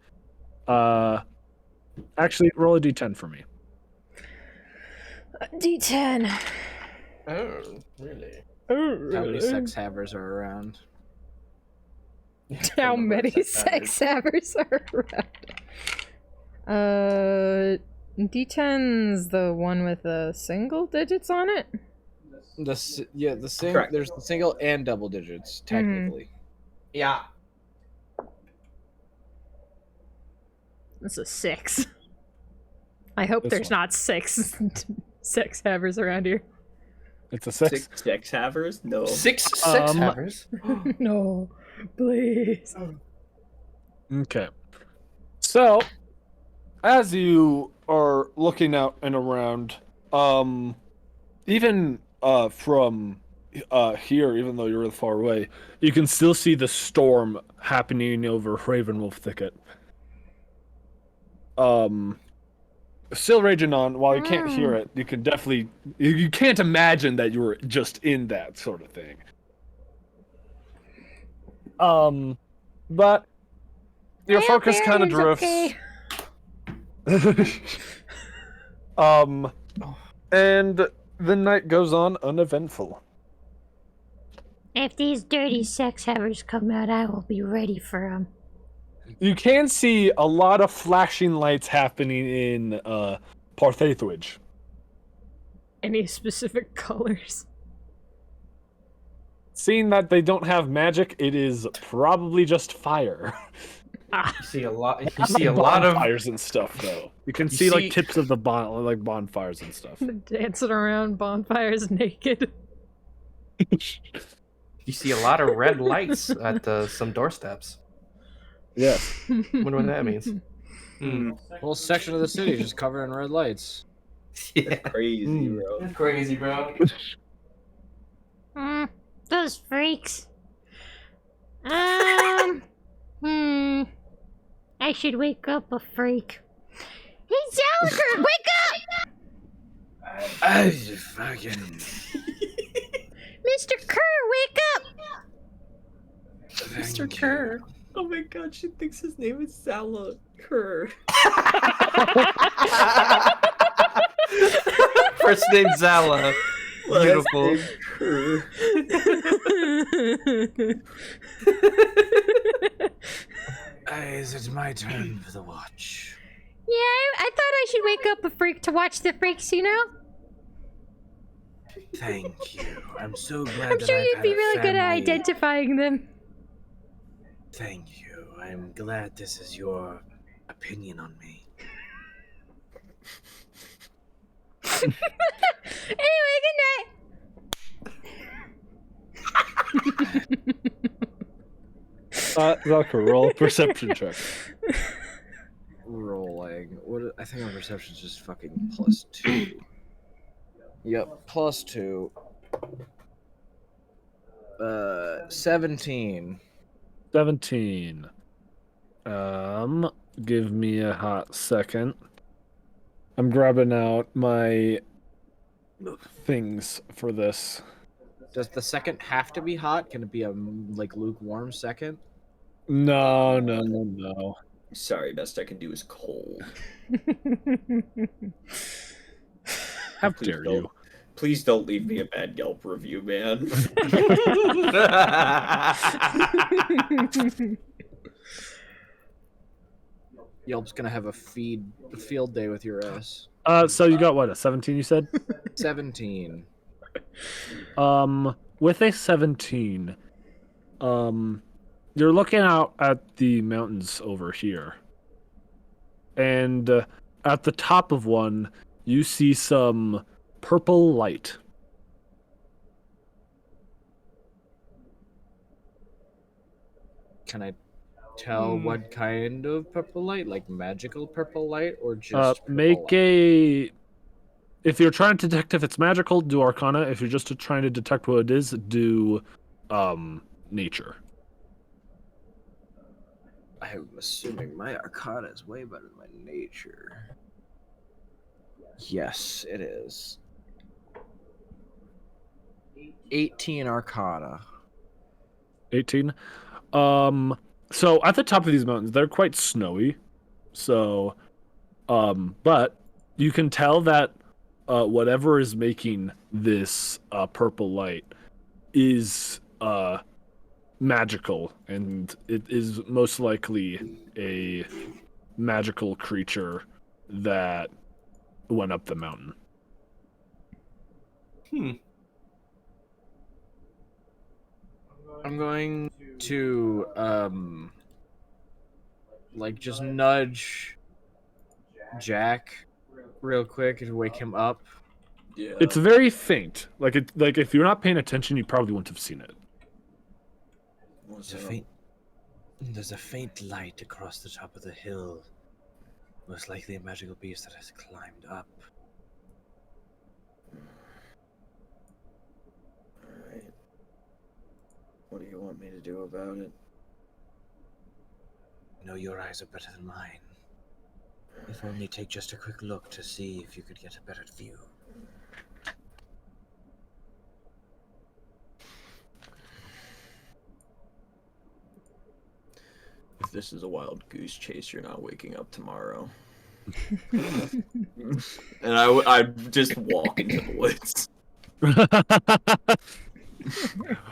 actually, roll a d10 for me. D10. Oh, really? How many sex havers are around? How many sex havers are around? D10's the one with the single digits on it? Correct. There's the single and double digits technically. Yeah. It's a 6. I hope This there's one. not 6 sex havers around here. It's a 6. 6 sex havers? No. 6 sex Um, havers? No, please. Okay. So, as you are looking out and around, even from here, even though you're far away, you can still see the storm happening over Ravenwolf Thicket. Still raging on. While you can't hear it, you can definitely you can't imagine that you were just in that sort of thing. But your I hope focus kind of Aaron's drifts. okay. And the night goes on uneventful. If these dirty sex havers come out, I will be ready for them. You can see a lot of flashing lights happening in Parthethwich. Any specific colors? Seeing that they don't have magic, it is probably just fire. You see a lot. You see a lot of. bonfires and stuff, though. You can You see like see- tips of the bonfires and stuff. Dancing around bonfires naked. You see a lot of red lights at some doorsteps. Yes. Wonder what that means. Whole section of the city is just covered in red lights. Yeah. Crazy, bro. Crazy, bro. Those freaks. I should wake up a freak. Hey, Gallagher, wake up! I just fucking. Mr. Kerr, wake up! Mr. Kerr. Oh my god, she thinks his name is Sala Kerr. First name Zala. Beautiful. Last name Kerr. Is it my turn for the watch? Yeah, I thought I should wake up a freak to watch the freaks, you know? Thank you. I'm so glad I'm that sure I've you'd had be a really good at family. identifying them. Thank you. I'm glad this is your opinion on me. Anyway, good night. Velcro, roll a perception check. Rolling. What? I think my perception's just fucking +2. Yep, +2. 17. 17. Give me a hot second. I'm grabbing out my things for this. Does the second have to be hot? Can it be a like lukewarm second? No. Sorry, best I can do is cold. How Please dare don't. you? Please don't leave me a bad Yelp review, man. Yelp's gonna have a field day with your ass. So you got what, a 17 you said? 17. With a 17, you're looking out at the mountains over here. And at the top of one, you see some purple light. Can I tell what kind of purple light? Like magical purple light or just purple Make light? a... If you're trying to detect if it's magical, do Arcana. If you're just trying to detect what it is, do nature. I'm assuming my Arcana is way better than my nature. Yes, it is. 18 Arcana. 18. So at the top of these mountains, they're quite snowy. So, but you can tell that whatever is making this purple light is magical, and it is most likely a magical creature that went up the mountain. I'm going to like just nudge Jack real quick and wake him up. Yeah. It's very faint. Like if you're not paying attention, you probably wouldn't have seen it. There's a faint light across the top of the hill. Most likely a magical beast that has climbed up. Alright. What do you want me to do about it? I know your eyes are better than mine. If only take just a quick look to see if you could get a better view. If this is a wild goose chase, you're not waking up tomorrow. And I'd just walk into the woods.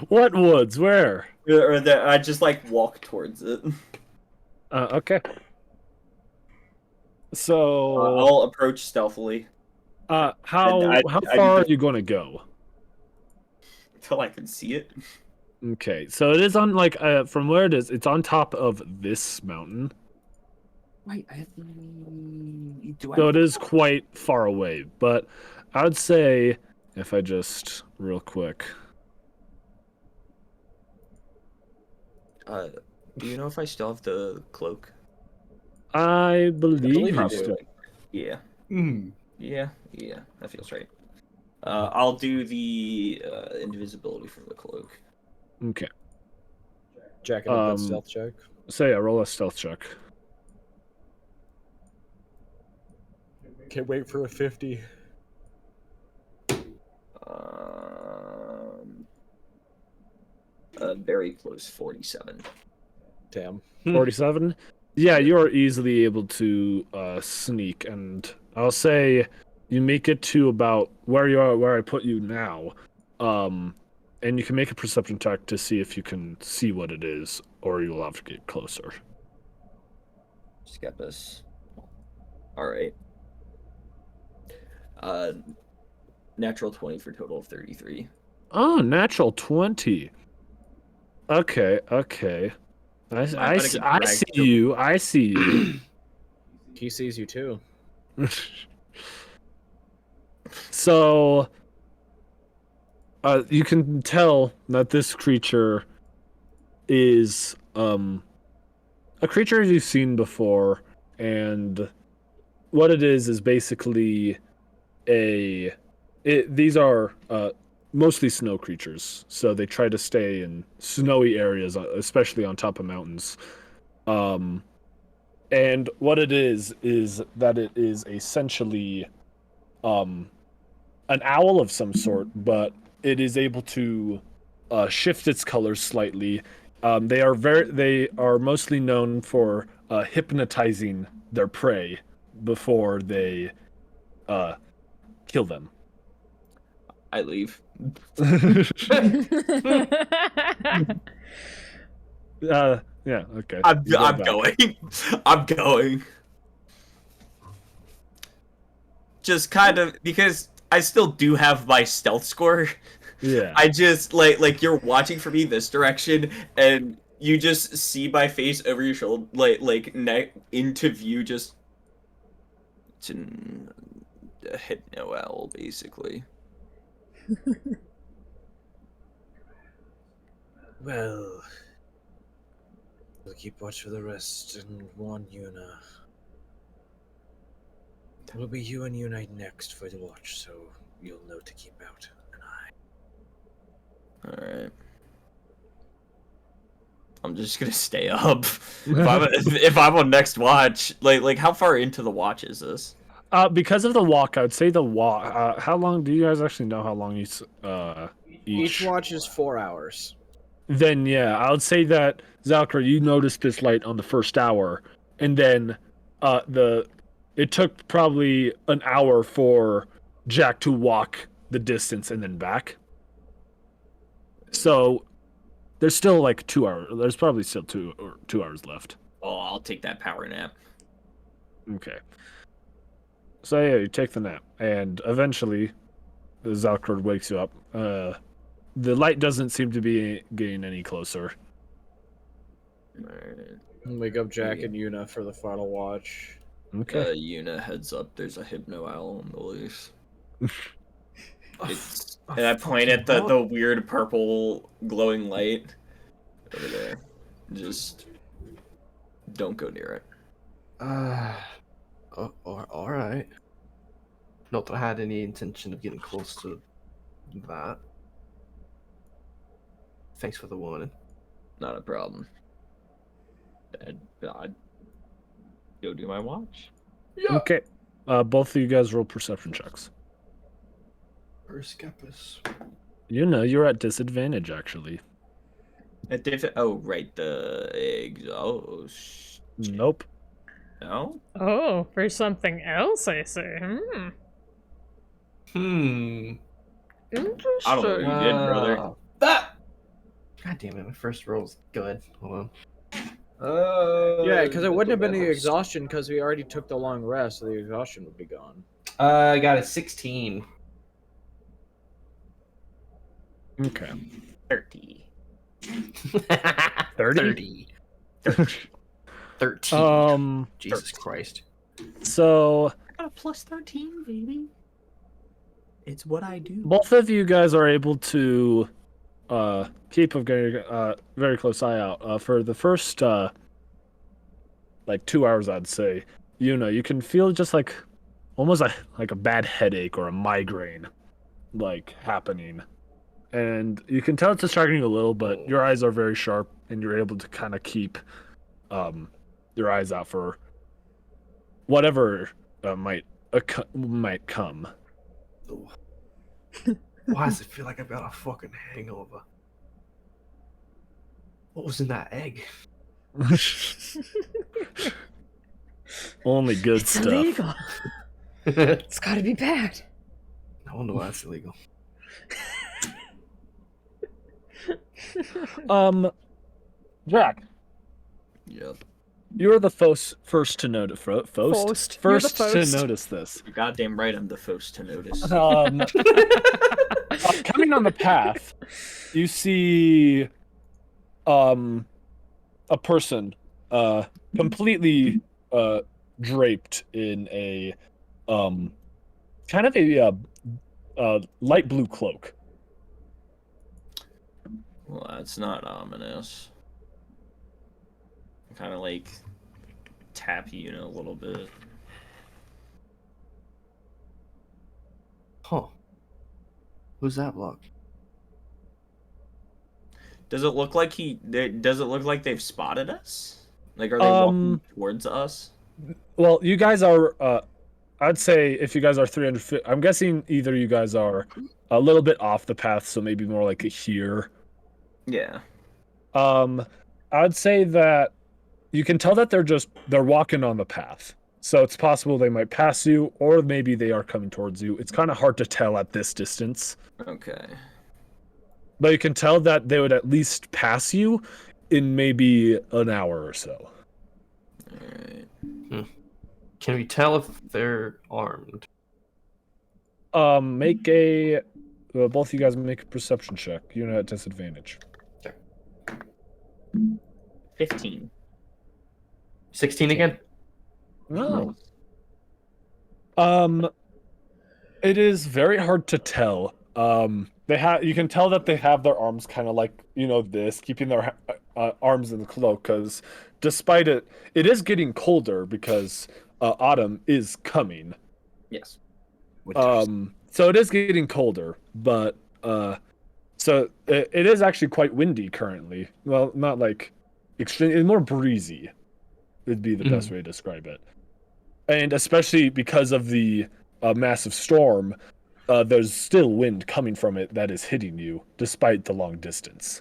What woods? Where? Or I'd just like walk towards it. Okay. So I'll approach stealthily how I far are you going to go? until I can see it. Okay, so it is on like from where it is. It's on top of this mountain, Wait, so it is quite far away. But I would say if I just real quick. Do you know if I still have the cloak? I believe you you still. Yeah. Mm. Yeah, that feels right. I'll do the invisibility from the cloak. Okay. Jack, and that stealth check. So yeah, roll a stealth check. Can't wait for a 50. A very close 47. Damn. 47. Yeah, you are easily able to sneak, and I'll say you make it to about where you are, where I put you now, and you can make a perception check to see if you can see what it is, or you'll have to get closer. Skepus. All right. Natural 20 for total of 33. Oh, natural 20. Okay. I see you. I see you. He sees you too. So, you can tell that this creature is a creature you've seen before, and what it is basically these are mostly snow creatures, so they try to stay in snowy areas, especially on top of mountains. And what it is that it is essentially an owl of some sort, but it is able to shift its colors slightly. They are mostly known for hypnotizing their prey before they kill them. I leave. Yeah, okay. I'm You go back. going. I'm going. Just kind of because I still do have my stealth score. Yeah. I just like you're watching for me this direction, and you just see my face over your shoulder, like neck into view, just to hit Noel, basically. Well, we'll keep watch for the rest and warn Yuna. It will be you and Unite next for the watch, so you'll know to keep out an eye. Alright. I'm just gonna stay up. If I'm on next watch, like how far into the watch is this? Because of the walk, I would say the walk. How long do you guys actually know how long Each watch is 4 hours. Then yeah, I would say that Zalkar, you noticed this light on the first hour, and then it took probably an hour for Jack to walk the distance and then back. So there's still like 2 hours. There's probably still 2 hours left. Oh, I'll take that power nap. Okay. So yeah, you take the nap, and eventually, Zalkar wakes you up. The light doesn't seem to be getting any closer. Alright. Wake up Jack and Yuna for the final watch. Okay. Yuna heads up. There's a hypno owl on the loose. And I point at the weird purple glowing light over there. Just don't go near it. All right. Not that I had any intention of getting close to that. Thanks for the warning. Not a problem. I'd go do my watch. Okay. Both of you guys roll perception checks. Skepus. You know you're at disadvantage, actually. Oh, right, the eggs. Oh, Nope. no? Oh, for something else, I say. Hmm. Interesting. I don't know what you did, brother. That. God damn it! My first roll's good. Hold on. Yeah, because it wouldn't have been the exhaustion because we already took the long rest, so the exhaustion would be gone. I got a 16. Okay. 30. 30? 13. Jesus Christ. So I got a plus 13, baby. It's what I do. both of you guys are able to keep a very close eye out. For the first like 2 hours, I'd say, you can feel just like almost like a bad headache or a migraine like happening. And you can tell it's distracting you a little, but your eyes are very sharp and you're able to kind of keep your eyes out for whatever might come. Why does it feel like I've got a fucking hangover? What was in that egg? Only good It's stuff. illegal. It's gotta be bad. I wonder why that's illegal. Jack, Yep. you are the first to notice. First. You're the First to first. notice this. You're goddamn right. I'm the first to notice. Coming on the path, you see a person completely draped in a kind of a light blue cloak. Well, that's not ominous. Kind of like tap you in a little bit. Huh. Who's that block? Does it look like does it look like they've spotted us? Like, are they walking towards us? Well, you guys are I'd say if you guys are 300 feet, I'm guessing either you guys are a little bit off the path, so maybe more like here. Yeah. I'd say that you can tell that they're walking on the path. So it's possible they might pass you, or maybe they are coming towards you. It's kind of hard to tell at this distance. Okay. But you can tell that they would at least pass you in maybe an hour or so. Alright. Can we tell if they're armed? Make a both of you guys make a perception check. You're at disadvantage. 15. 16 again? No. It is very hard to tell. You can tell that they have their arms kind of like, this, keeping their arms in the cloak, because despite it is getting colder because autumn is coming. Yes. So it is getting colder, but so it is actually quite windy currently. Well, not like extreme, it's more breezy would be the best way to describe it. And especially because of the massive storm, there's still wind coming from it that is hitting you despite the long distance.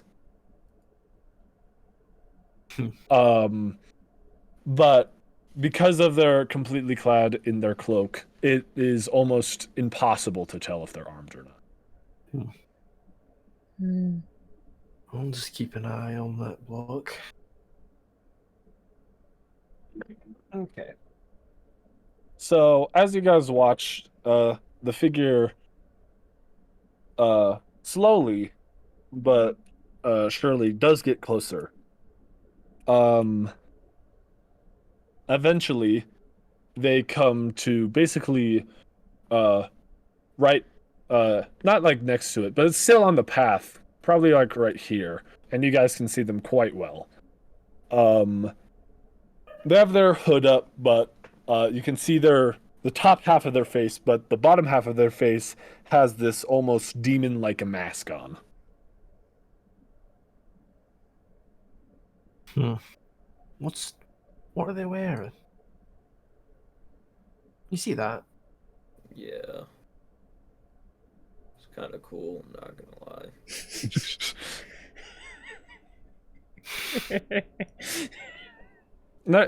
But because of they're completely clad in their cloak, it is almost impossible to tell if they're armed or not. I'll just keep an eye on that block. Okay. So as you guys watch, the figure slowly but surely does get closer. Eventually they come to basically right not like next to it, but it's still on the path, probably like right here, and you guys can see them quite well. They have their hood up, but you can see the top half of their face, but the bottom half of their face has this almost demon-like a mask on. What are they wearing? You see that? Yeah. It's kind of cool, I'm not gonna lie. No,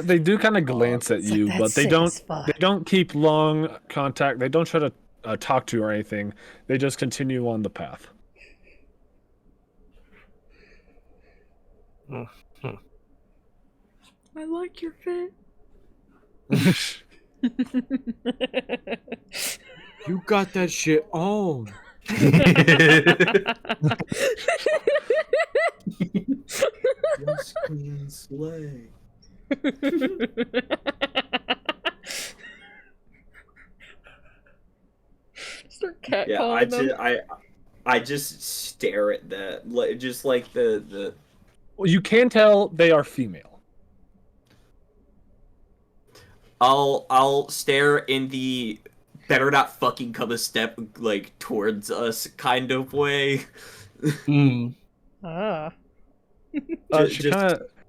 they do kind of glance at you, but they don't keep long contact. They don't try to talk to you or anything. They just continue on the path. I like your fit. You got that shit on. Yes, Queen Slay. Start catcalling Yeah, them. I just stare at that, just like the. Well, you can tell they are female. I'll stare in the better not fucking come a step like towards us kind of way. Ah.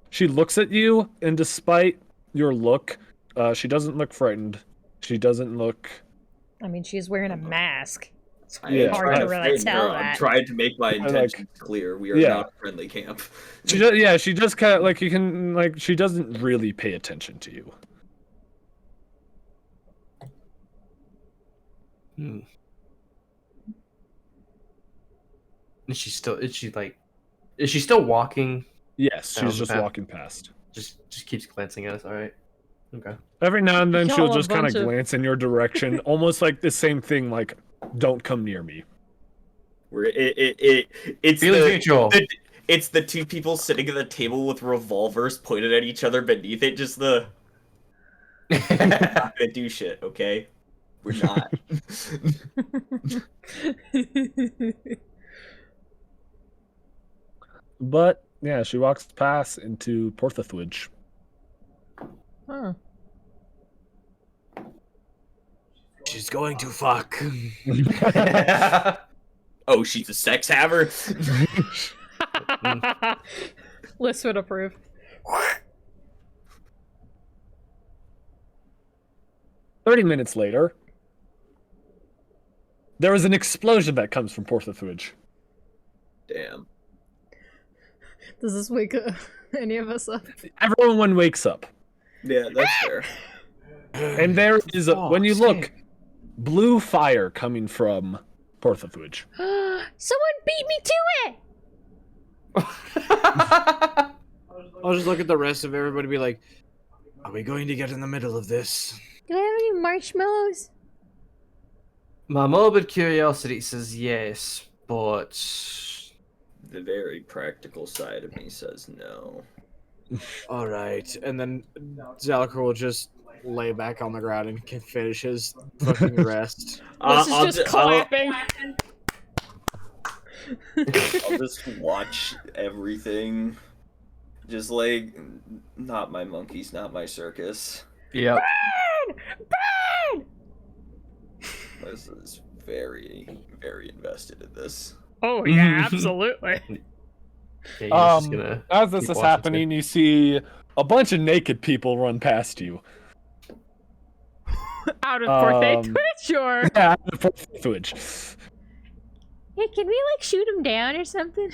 She looks at you, and despite your look, she doesn't look frightened. She doesn't look. I mean, she's wearing a mask, I Yeah. am Hard trying to to really frighten tell her. I'm that. trying to make my like- intentions clear. We are Yeah. not a friendly camp. She does, yeah, she does kind of like you can like she doesn't really pay attention to you. Is she still walking? Yes, Down she's the just path. walking past. Just keeps glancing at us. All right. Okay. Every now and then Y'all she'll a just kind of bunch of- glance in your direction, almost like the same thing, like "Don't come near me." It's Feelings mutual. it's the two people sitting at the table with revolvers pointed at each other beneath it. Just the not gonna do shit, okay? We're not. But yeah, she walks past into Porthathwidge. Huh. She's going to fuck. Oh, she's a sex haver. Liz would approve. 30 minutes later, there is an explosion that comes from Porthathwidge. Damn. Does this wake any of us up? Everyone wakes up, Yeah, that's fair. and there is when you look, blue fire coming from Porthathwidge. Someone beat me to it! I'll just look at the rest of everybody and be like, are we going to get in the middle of this? Do I have any marshmallows? My morbid curiosity says yes, but The very practical side of me says no. All right, and then Zalakar will just lay back on the ground and can finish his fucking rest. Liz is I'll just ju- clapping. I'll just watch everything. Just like, not my monkeys, not my circus. yep. Burn! Liz is very, very invested in this. Oh yeah, absolutely. Yeah, you're just gonna As this keep is watching happening, you see a bunch of naked people run past you. Out of birthday Um, Twitch or Yeah, Porthathwidge. Hey, can we like shoot him down or something?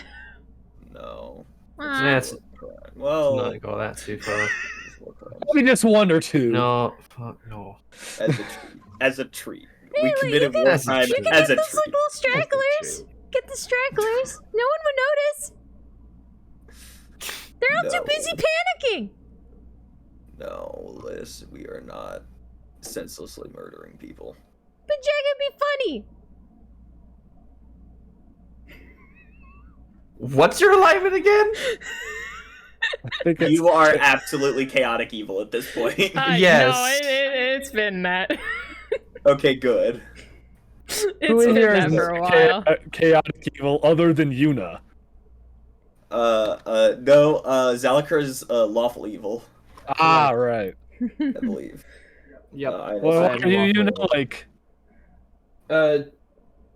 No. Yeah, it's Well, not go that too far. Maybe just one or two. No, fuck no. as a treat. As a treat. We Really? committed You war can- crime you You can as get a those like treat. little stragglers. Get the stragglers. No one would notice. They're all too No. busy panicking. No, Liz, we are not senselessly murdering people. But Jack, it'd be funny. What's your alignment again? I think it's, You are absolutely chaotic evil at this point. Yes. No, it's been that. Okay, good. who It's in been here that is for a while. chaotic evil other than Yuna? No, Zalakar is lawful evil, Ah, right. I believe. Yep. I Well, also you know, like,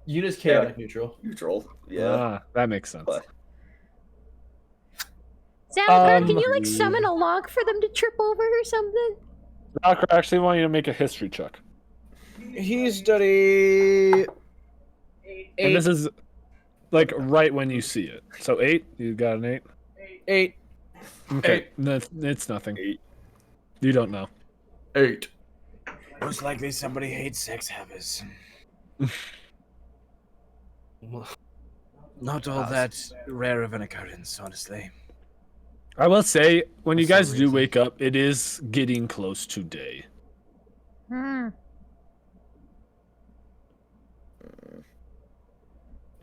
Yuna's chaotic neutral. neutral. Yeah. that makes sense. But- Zalakar, can you like summon a log for them to trip over or something? Doc, I actually want you to make a history check. He study. And this is like right when you see it. So 8, you got an 8? 8. Okay, no, it's nothing. 8. You don't know. 8. Most likely somebody hates sex havers. Not all that rare of an occurrence, honestly. I will say, when you For some guys do reason. wake up, it is getting close to day. Hmm.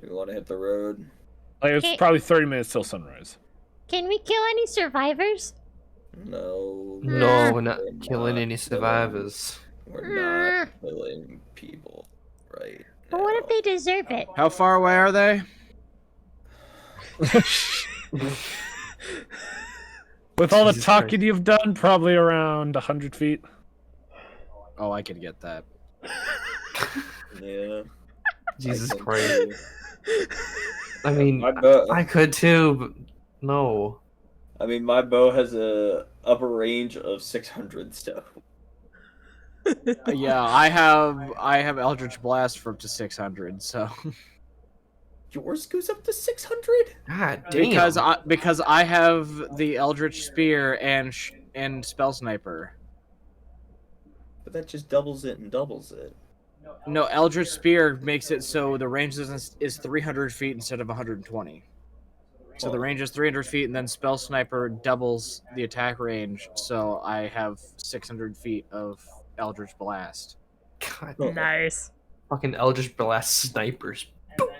Do we want to hit the road? Like, it's Okay. probably 30 minutes till sunrise. Can we kill any survivors? No. No, we're not We're killing not any killing- survivors. We're not killing people right But what now. if they deserve it? How far away are they? With all the Jesus talking you've done, probably around 100 feet. Oh, I could get that. Yeah. Jesus I think Christ. so. I mean, My bow, I could too, but no. my bow has a upper range of 600 stone. Yeah, I have Eldritch Blast for up to 600. So Yours goes up to 600? God damn. because I have the Eldritch Spear and Spell Sniper. But that just doubles it and doubles it. No, Eldritch Spear makes it so the range is 300 feet instead of 120. So the range is 300 feet, and then Spell Sniper doubles the attack range. So I have 600 feet of Eldritch Blast. God, Nice. fucking Eldritch Blast snipers.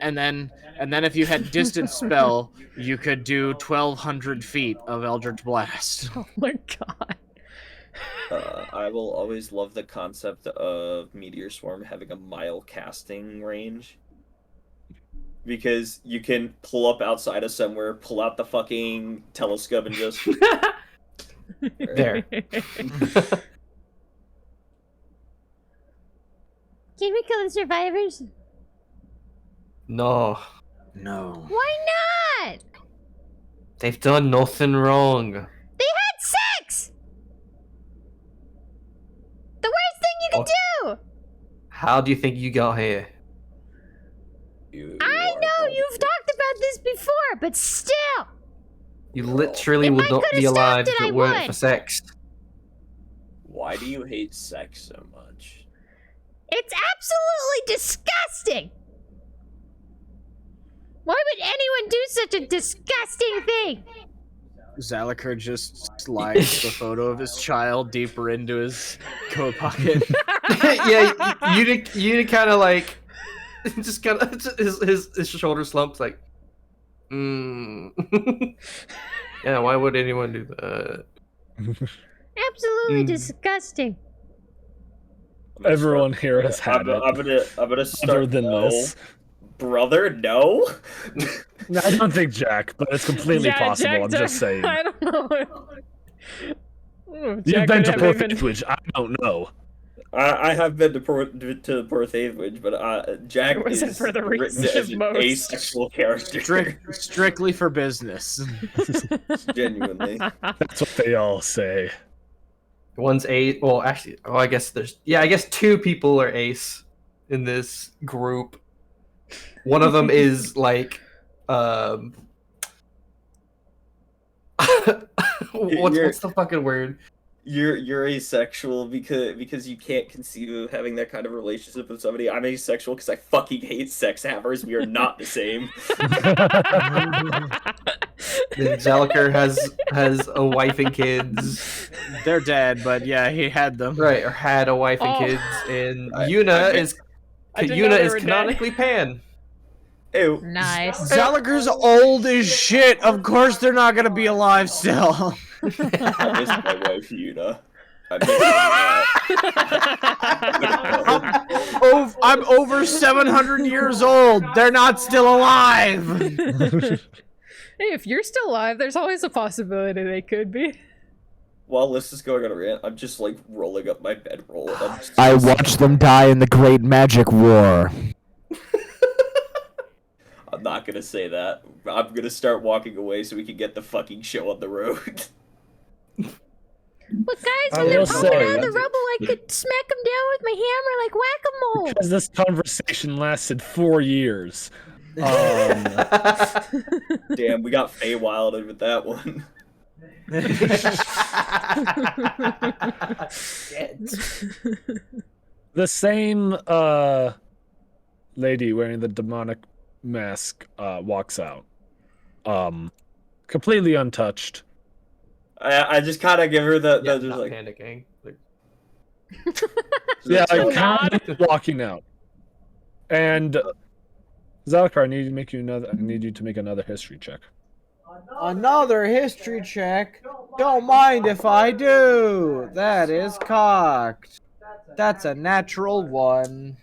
And then if you had distance spell, you could do 1,200 feet of Eldritch Blast. Oh my god. I will always love the concept of Meteor Swarm having a mile casting range. Because you can pull up outside of somewhere, pull out the fucking telescope, and just... There. Can we kill the survivors? No. No. Why not? They've done nothing wrong. They had sex! The worst thing you can do! How do you think you got here? I know you've talked about this before, but still! You literally If would I not be could've alive stopped if it, it I weren't would. for sex. Why do you hate sex so much? It's absolutely disgusting! Why would anyone do such a disgusting thing? Zalakar just slides the photo of his child deeper into his coat pocket. Yeah, you kind of like, just kind of his shoulder slumps like, Yeah, why would anyone do that? Absolutely disgusting. Everyone here has had it. I'm gonna start. Other than this. Brother, no. No, I don't think Jack, but it's completely possible. Jack I'm just saying. I don't know. You've Jack been would to have Port even- Ipswich. I don't know. I have been to Port Athewage, but Jack It wasn't is for the written reason as of an most. asexual character. Strictly for business. Genuinely. That's what they all say. One's ace. Well, actually, I guess I guess two people are ace in this group. One of them is like, what's the fucking word? You're asexual because you can't conceive of having that kind of relationship with somebody. I'm asexual because I fucking hate sex havers. We are not the same. Then Zalakar has a wife and kids, They're dead, but yeah, he had them. right? Or had a wife and Oh. kids, and I Yuna didn't know they is were dead. canonically Pan. Ew. Nice. Zalakar's old as shit. Of course they're not gonna be alive still. I miss my wife, Yuna. I'm over 700 years old. They're not still alive. Hey, if you're still alive, there's always a possibility they could be. While this is going on a rant, I'm just like rolling up my bedroll. And I'm just, I watched them die in the Great Magic War. I'm not gonna say that. I'm gonna start walking away so we can get the fucking show on the road. But guys, I when they're will poking say- out of the rubble, I could smack them down with my hammer like whack-a-mole. Because this conversation lasted 4 years. Damn, we got Feywild with that one. The same lady wearing the demonic mask walks out. Completely untouched. I just kind of give her the Yeah, just not like panicking. Like, Yeah, So I kind not- of walking out. And Zalakar, I need you to make another history check. Another history check. Don't mind if I do. That is cocked. That's a natural one.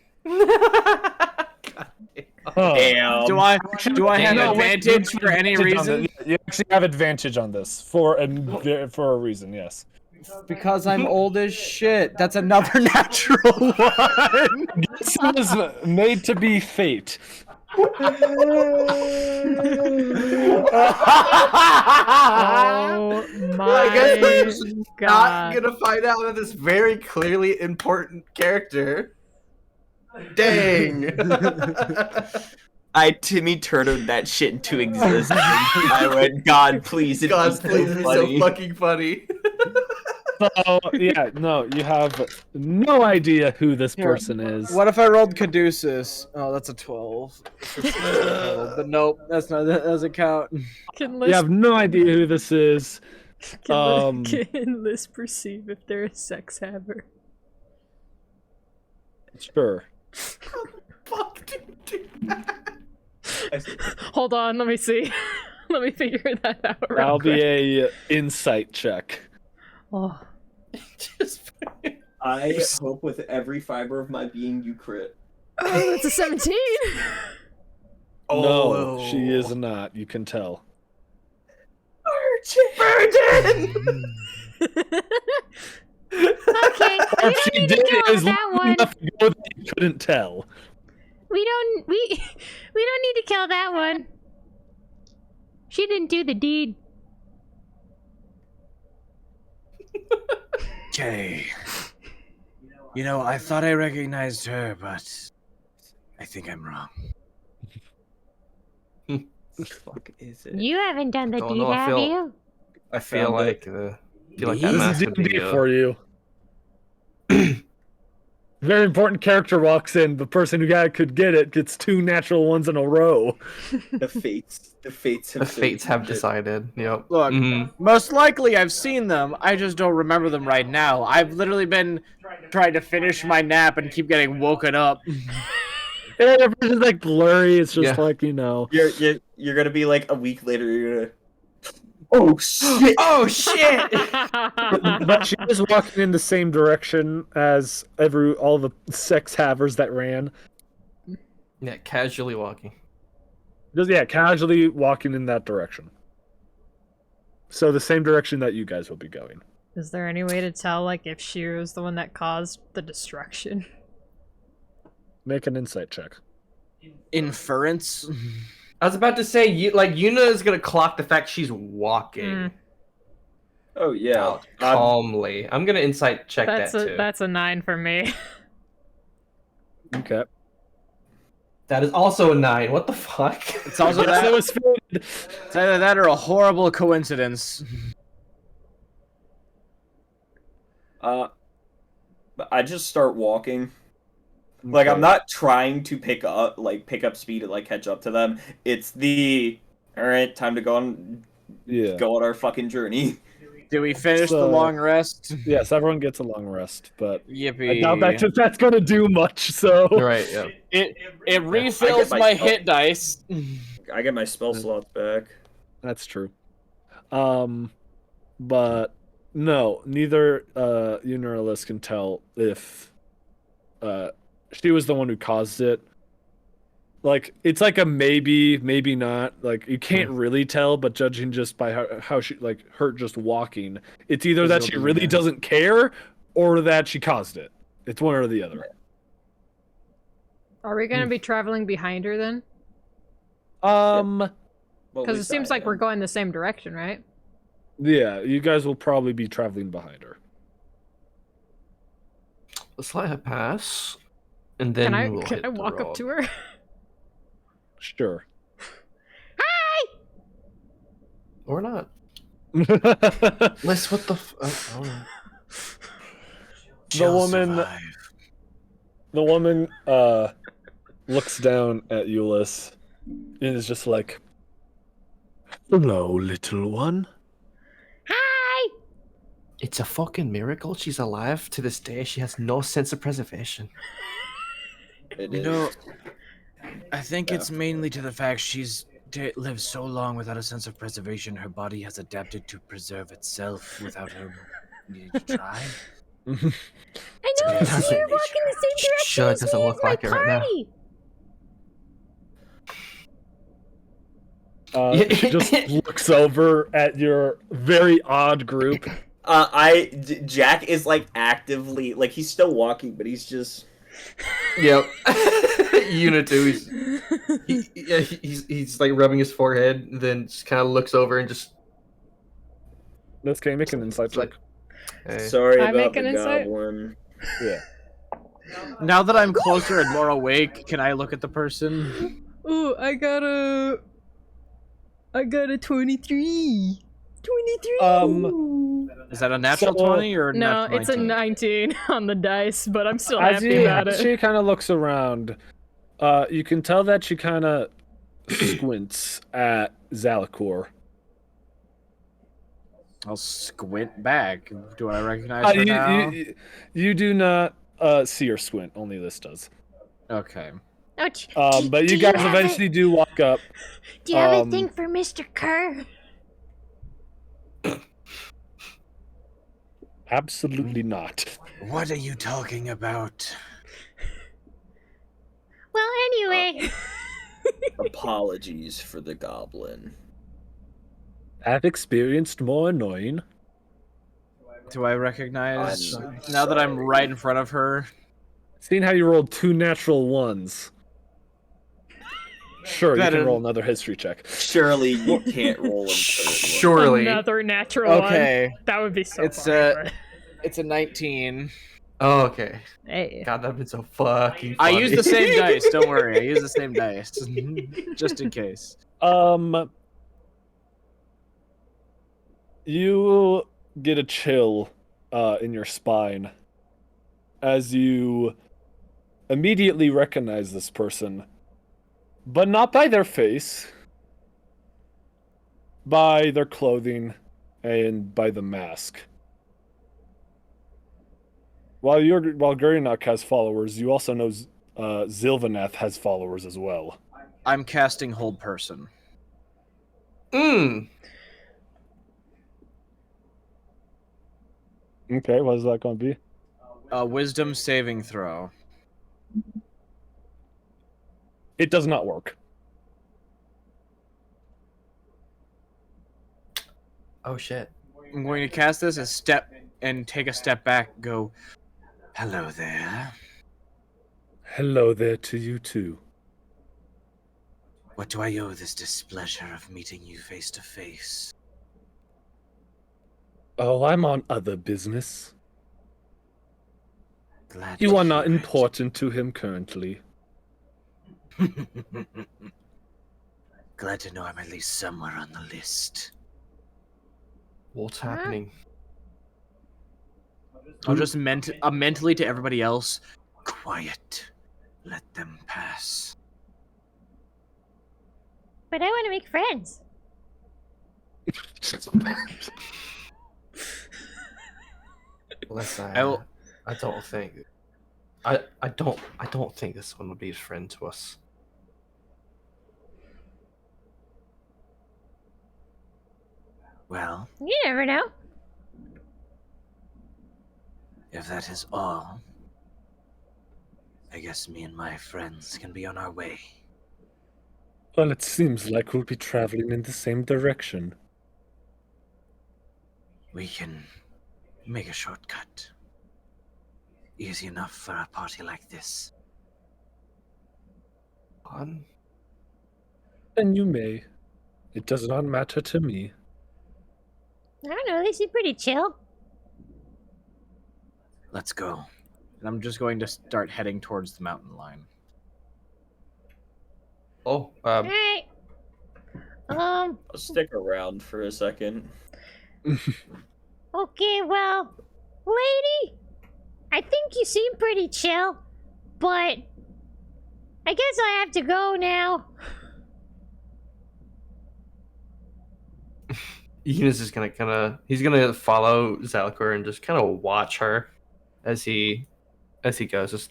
Oh. damn. Do I have No, wait, advantage you for any advantage on reason? this. You actually have advantage on this for a reason. Yes. Because I'm old as shit. That's another natural one. This was made to be fate. Oh I guess we're My just not God. gonna find out that this very clearly important character. Dang. Timmy turtled that shit into existence. I went, God, please, it'd God, be please, so be funny. so fucking funny. So yeah, no, you have no idea who this Here, person is. What if I rolled Caduceus? Oh, that's a 12. But nope, that doesn't count. Can You Liz, have no idea who this is. can Liz perceive if they're a sex haver? Sure. Fuck, dude. Hold on, let me see. Let me figure that out. Real That'll quick. be a insight check. Oh. Just I hope with every fiber of my being you crit. Oh, that's a 17. No, she is not. You can tell. Virgin! Okay, Or we if don't she need did, to kill it is that long one. enough ago that you couldn't tell. We don't need to kill that one. She didn't do the deed. Okay. You know, I thought I recognized her, but I think I'm wrong. What the fuck is it? You haven't done the Don't deed, know, I have feel- you? I feel Found like that This mask is would be D&D for you. Very important character walks in. The person who could get it gets 2 natural ones in a row. The fates have the fates have decided. decided. Yep. Look, Mhm. most likely I've seen them. I just don't remember them right now. I've literally been trying to finish my nap and keep getting woken up. Yeah, everything's like blurry. It's just Yeah. like, you know. You're gonna be like a week later. You're gonna. Oh shit! Oh shit! But she is walking in the same direction as all the sex havers that ran. Yeah, casually walking. Just, yeah, casually walking in that direction. So the same direction that you guys will be going. Is there any way to tell, like, if she was the one that caused the destruction? Make an insight check. Inference? I was about to say, Yuna is gonna clock the fact she's walking Mm. Oh yeah. out calmly. I'm gonna insight check that too. That's a 9 for me. Okay. That is also a 9. What the fuck? It's also Yes, that. it was filled. It's either that or a horrible coincidence. But I just start walking. Like I'm not trying to pick up speed and like catch up to them. It's all right, time to go on our fucking journey. Did we finish the So- long rest? Yes, everyone gets a long rest, but Yippee. I doubt that's gonna do much. So Right. Yeah. It refills my my spell. hit dice. I get my spell slots back. that's true. But no, neither you nor Alice can tell if she was the one who caused it. Like it's like a maybe not. Like you can't really tell, but judging just by how she her just walking, it's either that she really doesn't care or that she caused it. It's one or the other. Are we gonna be traveling behind her then? Well, Because it seems like we're going the same direction, right? Yeah, you guys will probably be traveling behind her. Let's let her pass, and then we'll Can hit I the walk up road. to her? Sure. Or not. Liz, what the? Oh, no. The woman looks down at Euless and is just like, "Hello, little one." Hi! It's a fucking miracle she's alive to this day. She has no sense of preservation. It You is. know, I think it's mainly to the fact she's lived so long without a sense of preservation, her body has adapted to preserve itself without her needing to try. I noticed you're walking the same direction Sure, it as doesn't me look as my like it right now. party. She just looks over at your very odd group. Jack is like actively he's still walking, but he's just. Yep. Yuna too. He's like rubbing his forehead, and then just kind of looks over and just This can make an insight It's like- check. Hey. Sorry I about make the an insight? goblin. Yeah. Now that I'm closer and more awake, can I look at the person? Ooh, I got a 23. 23. Is that a natural So- 20 or a No, natural it's a 19? 19 on the dice, but I'm still As happy about it. she kind of looks around, you can tell that she kind of squints at Zalakor. I'll squint back. Do I recognize her now? You do not see her squint. Only this does. Okay. Oh, But you guys eventually do walk up. Do you have a thing for Mr. Kerr? Absolutely not. What are you talking about? Well, anyway. Apologies for the goblin. Have experienced more annoying. Do I recognize I'm now that I'm sorry. right in front of her? Seeing how you rolled 2 natural ones. Sure, you That can is- roll another history check. Surely you can't roll him. Surely. Another natural Okay. one. That would be so It's funny. It's a 19. Oh, okay. Hey. God, that'd been so fucking I funny. use the same dice. Don't worry. I use the same dice just in case. You get a chill in your spine as you immediately recognize this person, but not by their face, by their clothing and by the mask. While Guryanok has followers, you also know Zilvaneth has followers as well. I'm casting Hold Person. Mm. Okay, what is that going to be? Wisdom saving throw. It does not work. Oh shit. I'm going to cast this as step and take a step back. Go. Hello there. Hello there to you too. What do I owe this displeasure of meeting you face to face? Oh, I'm on other business. Glad You to are not hear it. important to him currently. Glad to know I'm at least somewhere on the list. What's happening? I'll just mentally to everybody else. Quiet. Let them pass. But I want to make friends. Listen, I will- I don't think. I don't think this one would be a friend to us. Well, You never know. if that is all, I guess me and my friends can be on our way. Well, it seems like we'll be traveling in the same direction. We can make a shortcut. Easy enough for a party like this. Fun? And you may. It does not matter to me. I don't know. They seem pretty chill. Let's go. And I'm just going to start heading towards the mountain line. Oh, All right. I'll stick around for a second. Okay. Well, lady, I think you seem pretty chill, but I guess I have to go now. Enos is gonna he's gonna follow Zalcor and just kind of watch her as he goes. Just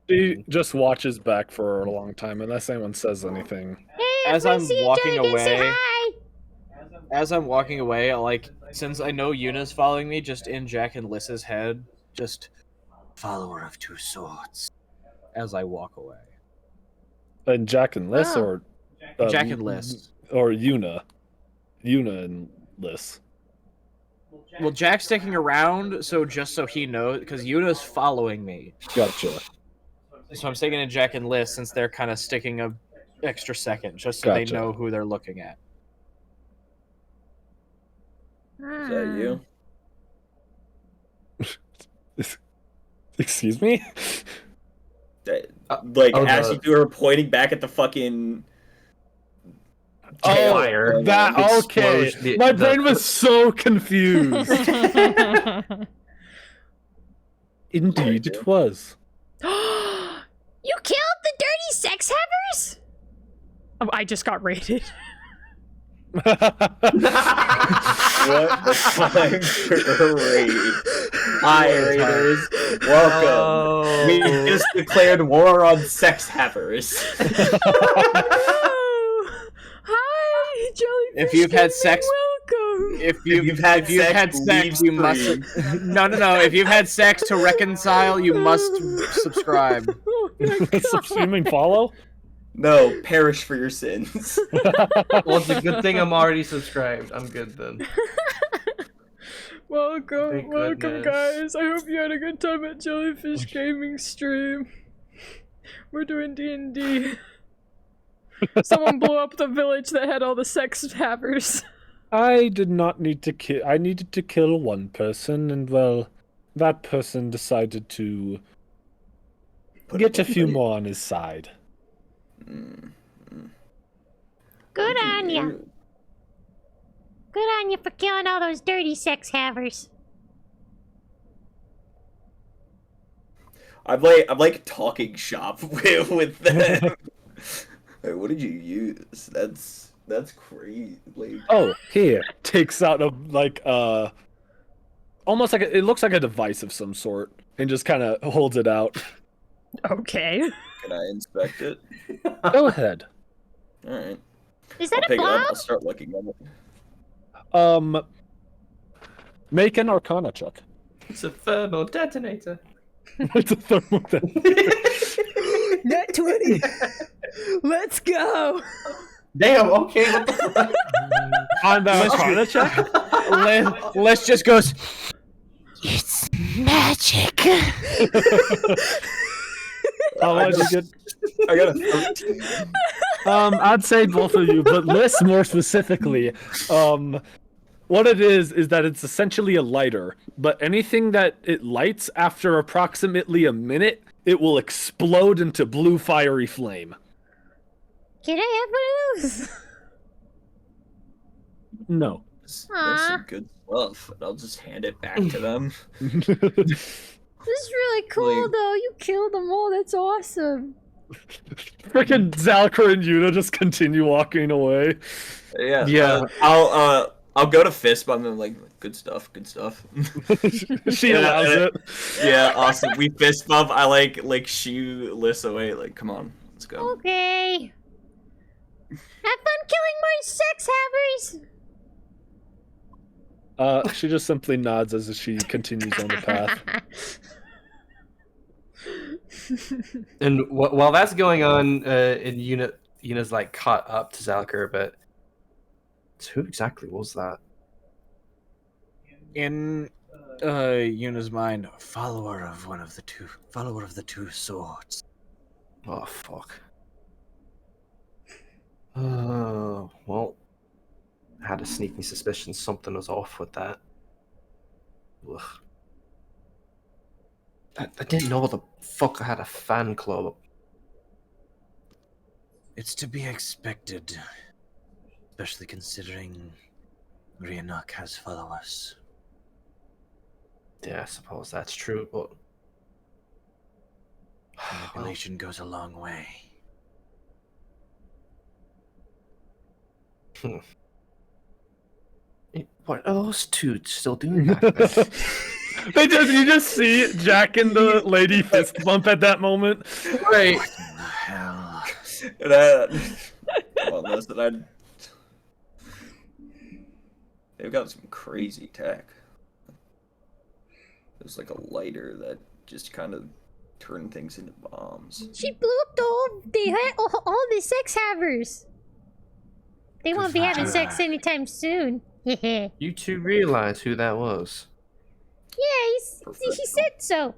He just watches back for a long time unless anyone says anything. Hey, As if we I'm see each walking other again, say away- hi. As I'm walking away, since I know Yuna's following me, just in Jack and Lys's head, just follower of two swords. As I walk away. And Jack and Liz, Oh. or Jack and Lys. or Yuna and Liz. Well, Jack's sticking around, so just so he knows, because Yuna's following me. Gotcha. So I'm sticking to Jack and Lys since they're kind of sticking a extra second, just so they Gotcha. know who they're looking at. Is that you? Excuse me? As you two are pointing back at the fucking Fire. That okay. Explosion. My brain was so confused. Indeed, it was. You killed the dirty sex havers? Oh, I just got raided. What the fuck? Great. Hi, Raiders. Welcome. We just declared war on sex havers. Hi, jellyfish. If you've had sex- welcome. If you've had sex, you must. No. If you've had sex to reconcile, you must subscribe. Oh my God. Subsuming follow? No, perish for your sins. Well, it's a good thing I'm already subscribed. I'm good then. Welcome, Thank welcome, goodness. guys. I hope you had a good time at Jellyfish Gaming stream. We're doing D&D. Someone blew up the village that had all the sex havers. I did not need to kill. I needed to kill one person, and well, that person decided to get a few more on his side. Good on you. Good on you for killing all those dirty sex havers. I'm like talking shop with them. Like, what did you use? That's crazy. Like, Oh, here takes out a almost like it looks like a device of some sort, and just kind of holds it out. Okay. can I inspect it? Go ahead. All right. Is I'll that a pick it up. I'll bomb? start looking at it. Make an Arcana check. It's a thermal detonator. It's a thermal detonator. Net 20. Let's go. Damn. Okay. What the fuck? On the Arcana check. Let's just go. It's magic. How much you get? I got a 13. I'd say both of you, but list more specifically. What it is that it's essentially a lighter, but anything that it lights after approximately a minute, it will explode into blue fiery flame. Can I have one of those? No. That's Aw. some good stuff. And I'll just hand it back to them. This is really cool, Like- though. You killed them all. That's awesome. Freaking Zalker and Yuna just continue walking away. Yeah. Yeah. I'll go to fist bump them like good stuff. She allows it. Yeah, awesome. We fist bump. I like shoo Liz away. Like, come on, let's go. Okay. Have fun killing more sex havers. She just simply nods as she continues on the path. And while that's going on, and Yuna's like caught up to Zalker, but who exactly was that? In Yuna's mind, follower of the two swords. Oh fuck. Well, I had a sneaking suspicion something was off with that. Ugh. I didn't know the fuck I had a fan club. It's to be expected, especially considering Rhiannoc has followers. Yeah, I suppose that's true, but Manipulation goes a long way. what are those two still doing back there? You just see Jack and the lady fist bump at that moment. Right. Hell. And well, listen, they've got some crazy tech. There's like a lighter that just kind of turned things into bombs. She blew up all the sex havers. They won't be having sex anytime soon. Yeah, You two realize who that was? he said so.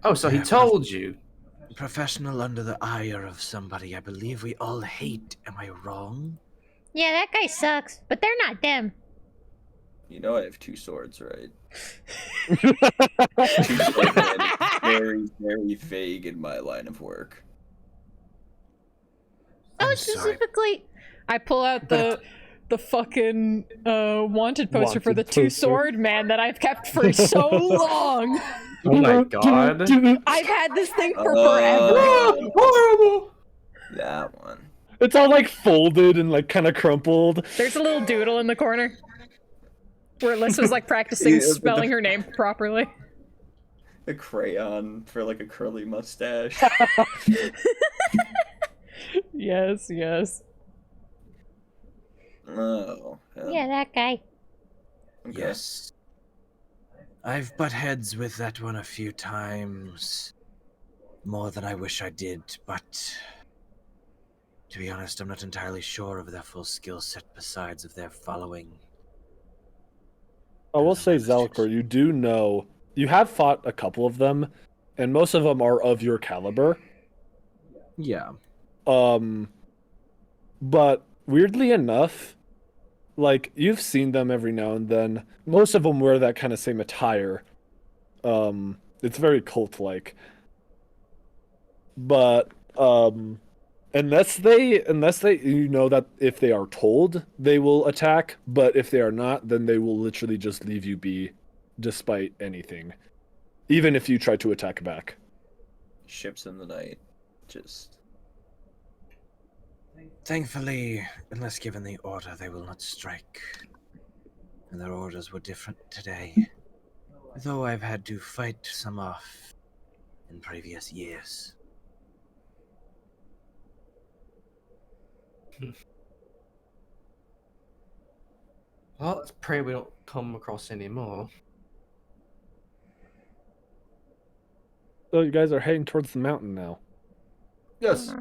Oh, so he told you. Professional under the ire of somebody I believe we all hate. Am I wrong? Yeah, that guy sucks, but they're not them. You know I have 2 swords, right? 2 swordsmen is very, very vague in my line of work. Oh, Specifically, I pull out the fucking wanted poster for the Wanted poster. two-sword man that I've kept for so long. Oh my god. I've had this thing for forever. Horrible. That one. It's all like folded and like kind of crumpled. There's a little doodle in the corner where Liz was like practicing Yeah, spelling her name properly. A crayon for like a curly mustache. Yes, yes. Oh. Yeah, that guy. Okay. Yes. I've butt heads with that one a few times. More than I wish I did, but to be honest, I'm not entirely sure of their full skill set besides of their following. I will say, Zelkor, you do know you have fought a couple of them, and most of them are of your caliber. Yeah. But weirdly enough, like you've seen them every now and then. Most of them wear that kind of same attire. It's very cult-like. But unless they you know that if they are told, they will attack, but if they are not, then they will literally just leave you be despite anything. Even if you try to attack back. Ships in the night. Just. Thankfully, unless given the order, they will not strike. And their orders were different today. Though I've had to fight some off in previous years. Well, let's pray we don't come across any more. So you guys are heading towards the mountain now. Yes.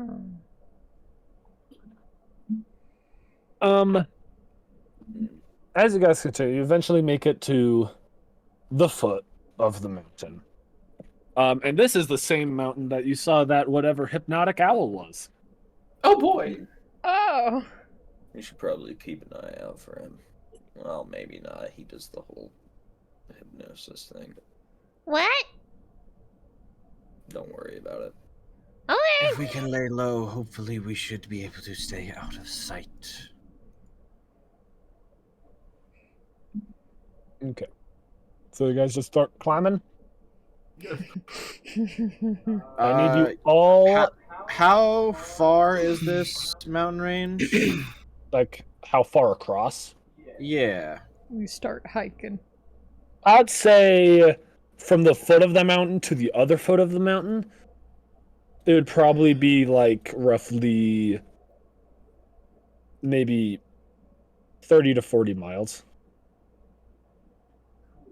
As you guys continue, you eventually make it to the foot of the mountain. And this is the same mountain that you saw that whatever hypnotic owl was. Oh boy. Oh. We should probably keep an eye out for him. Well, maybe not. He does the whole hypnosis thing. What? Don't worry about it. Okay. If we can lay low, hopefully we should be able to stay out of sight. Okay. So you guys just start climbing? I need you all... How far is this mountain range? Like, how far across? Yeah. We start hiking. I'd say from the foot of the mountain to the other foot of the mountain, it would probably be like roughly maybe 30 to 40 miles.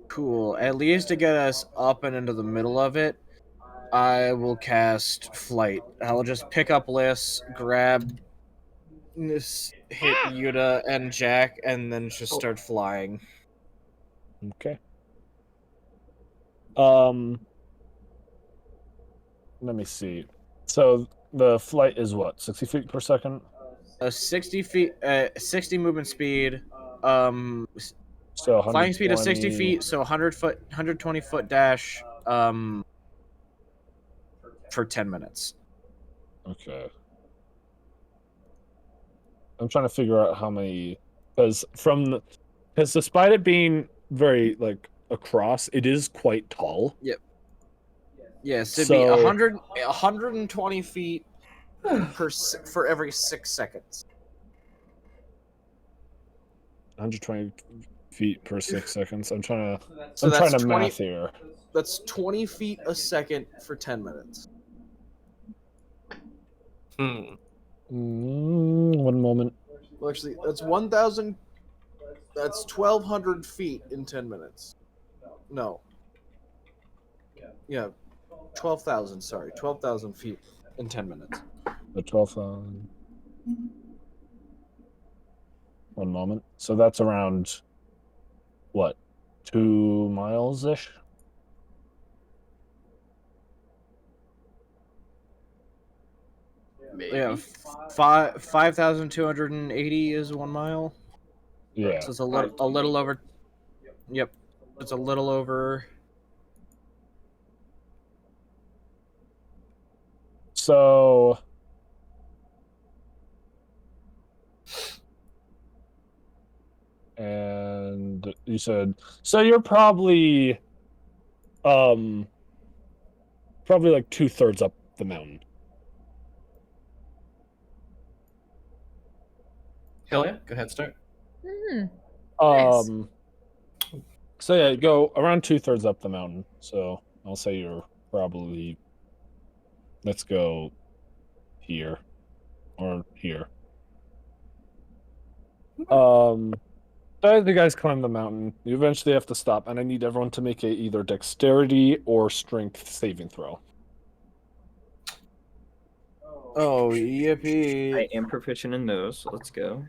Cool. At least to get us up and into the middle of it, I will cast Flight. I'll just pick up Liz, grab this, hit Yuta and Jack, and then just start flying. Okay. Let me see. So the flight is what, 60 feet per second? 60 feet, 60 movement speed, So flying speed of 60 120. feet, so 120 foot dash, for 10 minutes. Okay. I'm trying to figure out how many, because despite it being very like across, it is quite tall. Yes, it'd So- be 120 feet for every 6 seconds. 120 feet per 6 seconds. I'm trying to. So I'm trying that's to 20 math here. That's 20 feet a second for 10 minutes. One moment. Well, actually, that's 1,000. That's 1,200 feet in 10 minutes. No. Yeah, 12,000. Sorry, 12,000 feet in 10 minutes. The 12. One moment. So that's around what, 2 miles ish? Yeah, 5,280 is 1 mile. Yeah. So it's a little over. Yep, it's a little over. So. And you said so you're probably like 2/3 up the mountain. Hell yeah, go ahead, start. Nice. So yeah, you go around 2/3 up the mountain. So I'll say you're probably, let's go here or here. So as you guys climb the mountain, you eventually have to stop, and I need everyone to make either dexterity or strength saving throw. Oh, yippee! I am proficient in those, so let's go.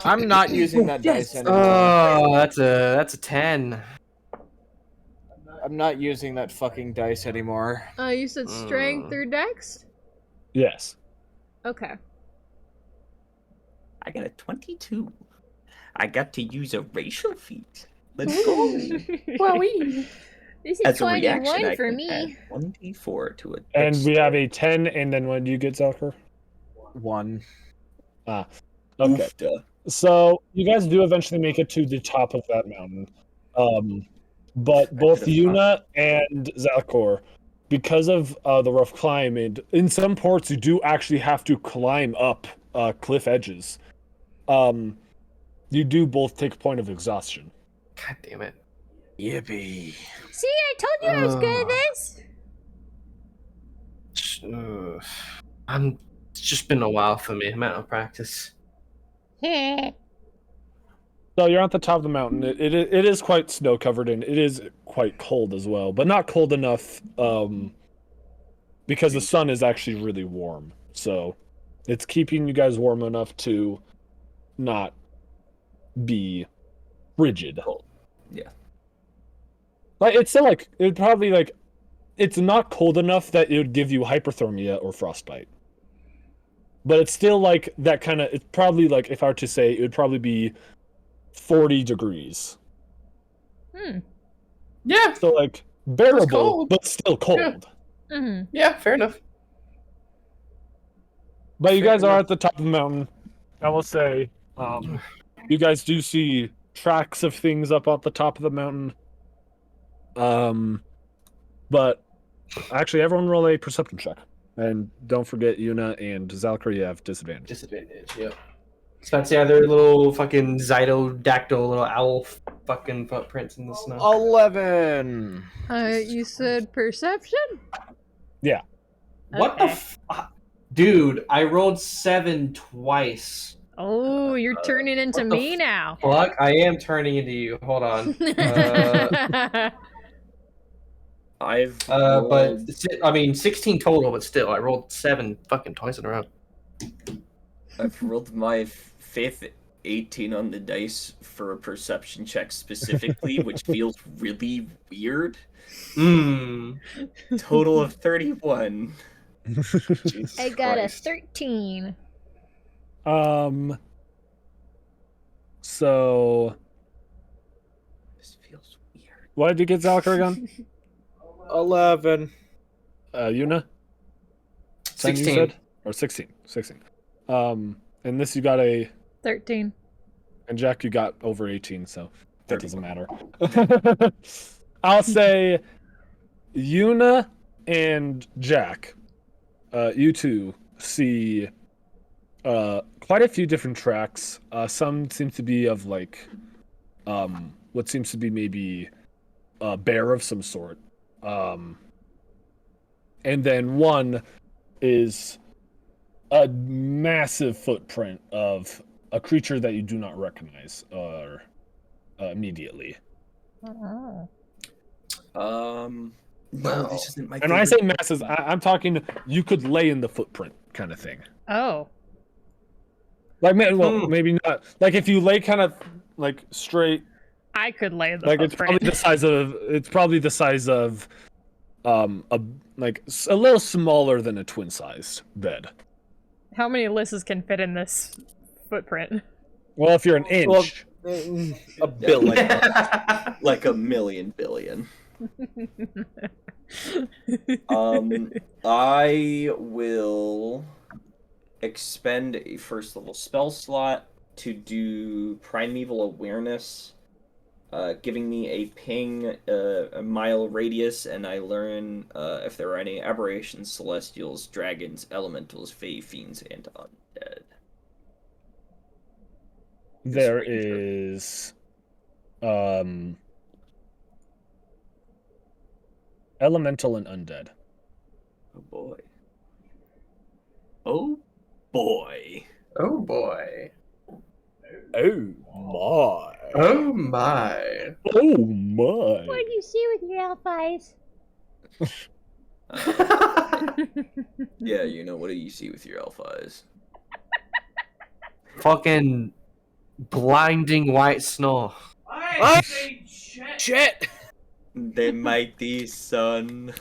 I'm not using that dice anymore. Oh, that's a 10. I'm not using that fucking dice anymore. You said strength or dex? Yes. Okay. I got a 22. I got to use a racial feat. Let's go. This is As a reaction, 21 I for can me. add 1d4 to it. And we have a 10, and then what do you get, Zelker? 1. Okay. Oofta. So you guys do eventually make it to the top of that mountain. But both Yuna and Zalcor, because of the rough climb, and in some ports you do actually have to climb up cliff edges. You do both take a point of exhaustion. God damn it. Yippee! See, I told you I was good at this. It's just been a while for me. I'm out of practice. Yeah. So you're at the top of the mountain. It is quite snow covered, and it is quite cold as well, but not cold enough because the sun is actually really warm. So it's keeping you guys warm enough to not be frigid. Yeah. Like it's still like it probably like it's not cold enough that it would give you hyperthermia or frostbite. But it's still like that kind of. It's probably like, if I were to say, it would probably be 40 degrees. Yeah. So like bearable, cold. but still cold. Yeah. Yeah, fair enough. But you Fair guys are enough. at the top of the mountain. I will say, you guys do see tracks of things up at the top of the mountain. But actually, everyone roll a perception check, and don't forget Yuna and Zalker, you have disadvantage. Disadvantage, yep. So that's the other little fucking Zydodactyl, little owl fucking footprints in the snow. 11. You said perception? Yeah. What the Dude, I rolled 7 twice. Oh, you're turning into what the me now. Fuck, I am turning into you. Hold on. I've But rolled- I mean, 16 total, but still, I rolled 7 fucking twice in a row. I've rolled my fifth 18 on the dice for a perception check specifically, which feels really weird. Total of 31. Jesus I got Christ. a 13. So This feels weird. what did you get, Zalker, again? 11. Yuna? 10 you 16. said? Or 16. 16. And this you got a 13. And Jack, you got over 18, so that doesn't matter. I'll say Yuna and Jack, you two see quite a few different tracks. Some seem to be of like what seems to be maybe a bear of some sort. And then one is a massive footprint of a creature that you do not recognize immediately. No, this isn't my And when I say favorite- massive, I'm talking you could lay in the footprint kind of thing. Oh. Like, maybe not. Like if you lay kind of like straight, I could lay the like it's footprint. probably the size of a a little smaller than a twin-sized bed. How many Alyssa's can fit in this footprint? Well, if you're an inch, A billion. Like a million billion. I will expend a first level spell slot to do Primeval Awareness, giving me a ping, a mile radius, and I learn if there are any aberrations, celestials, dragons, elementals, fae, fiends, and undead. there is elemental and undead. Oh boy. Oh boy. Oh boy. Oh my. Oh my. Oh my! What do you see with your elf eyes? Yeah, you know, what do you see with your elf eyes? Fucking blinding white snow. What? Shit. The mighty sun.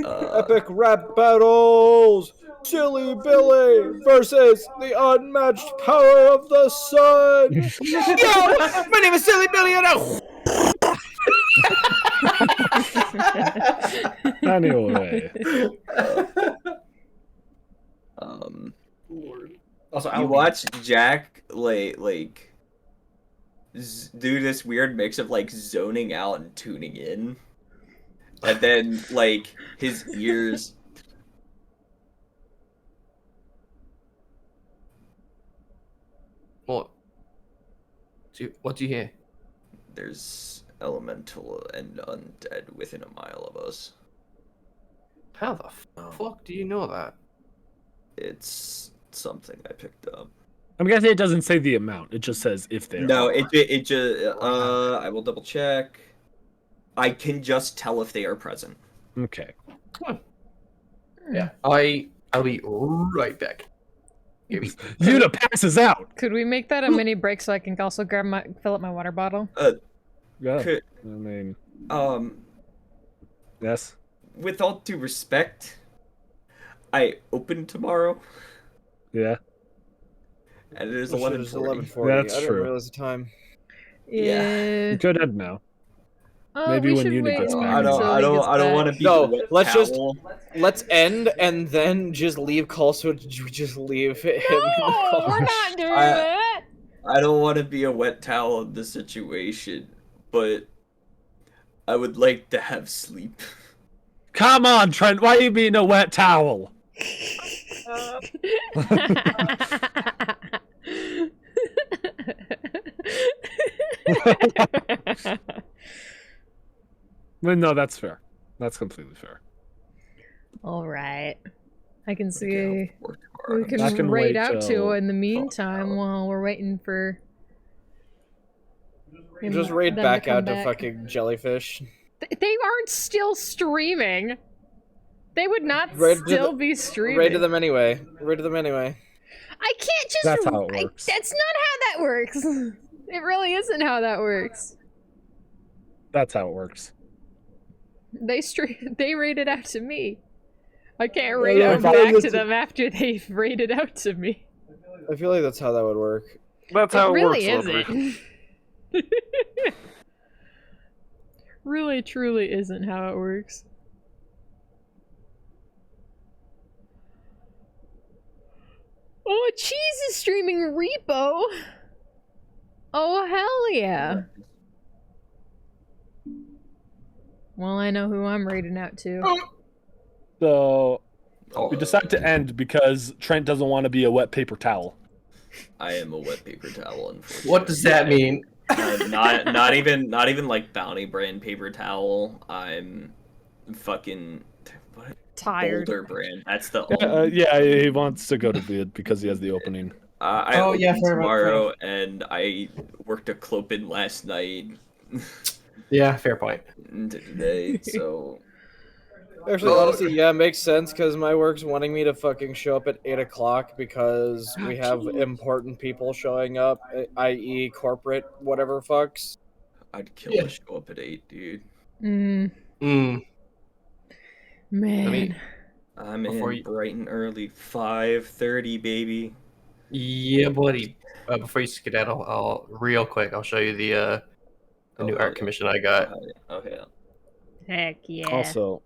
Epic rap battles! Silly Billy versus the unmatched power of the sun! Yo! My name is Silly Billy and Anyway, Also, You watch Jack do this weird mix of like zoning out and tuning in, and then like his ears. What do you hear? There's elemental and undead within a mile of us. How the fuck do you know that? It's something I picked up. I'm guessing it doesn't say the amount. It just says if they No, are. it just I will double check. I can just tell if they are present. Okay. Yeah. I'll be right back. Yuna passes out. Could we make that a mini break so I can also fill up my water bottle? Yeah. Could, I mean, yes. with all due respect, I open tomorrow, Yeah. and it is It's 11:40. 11:40. That's I didn't true. realize the time. Yeah. Good end now. we Maybe when should Uni wait gets back. I don't want to be No, the wet let's just- towel. Let's end and then just leave call so just leave him in the No, call. we're not doing I- that. I don't want to be a wet towel in this situation, but I would like to have sleep. Come on, Trent. Why are you being a wet towel? Well, no, that's fair. That's completely fair. All right. I can see Okay, I'll work we tomorrow. can I can raid wait out till- to in the meantime while we're waiting for. Just raid them back come out to back. fucking jellyfish. They aren't still streaming. They would not Raid to still the- be streaming. Raid to them anyway. Raid to them anyway. I can't just. That's how it works. That's not how that works. It really isn't how that works. That's how it works. They raided out to me. I can't Yeah, raid yeah, out I feel like back to that's- them after they've raided out to me. I feel like that's how that would work. That's It really isn't. Really, truly isn't how it works. Oh, Cheese is streaming Repo. Oh, hell yeah. Well, I know who I'm raiding out to. So Oh, we decide to end because Trent doesn't want to be a wet paper towel. I am a wet paper towel. Unfortunately. What does that mean? Not even like Bounty brand paper towel. I'm fucking what? Tired. Boulder brand. That's the Yeah, he wants to go to bed because he has the opening. I Oh, opened yeah, fair enough, tomorrow, and I worked a Clopin last night Yeah, fair point. into today. So Actually, honestly, yeah, it makes sense because my work's wanting me to fucking show up at 8 o'clock because we have important people showing up, i.e., corporate whatever fucks. I'd kill Yeah. to show up at 8, dude. Mm, Mm. man. I'm Before in you- bright and early, 5:30, baby. Yeah, buddy. Before you skedaddle, I'll real quick. I'll show you the new art commission I got. Okay. Heck yeah. Also,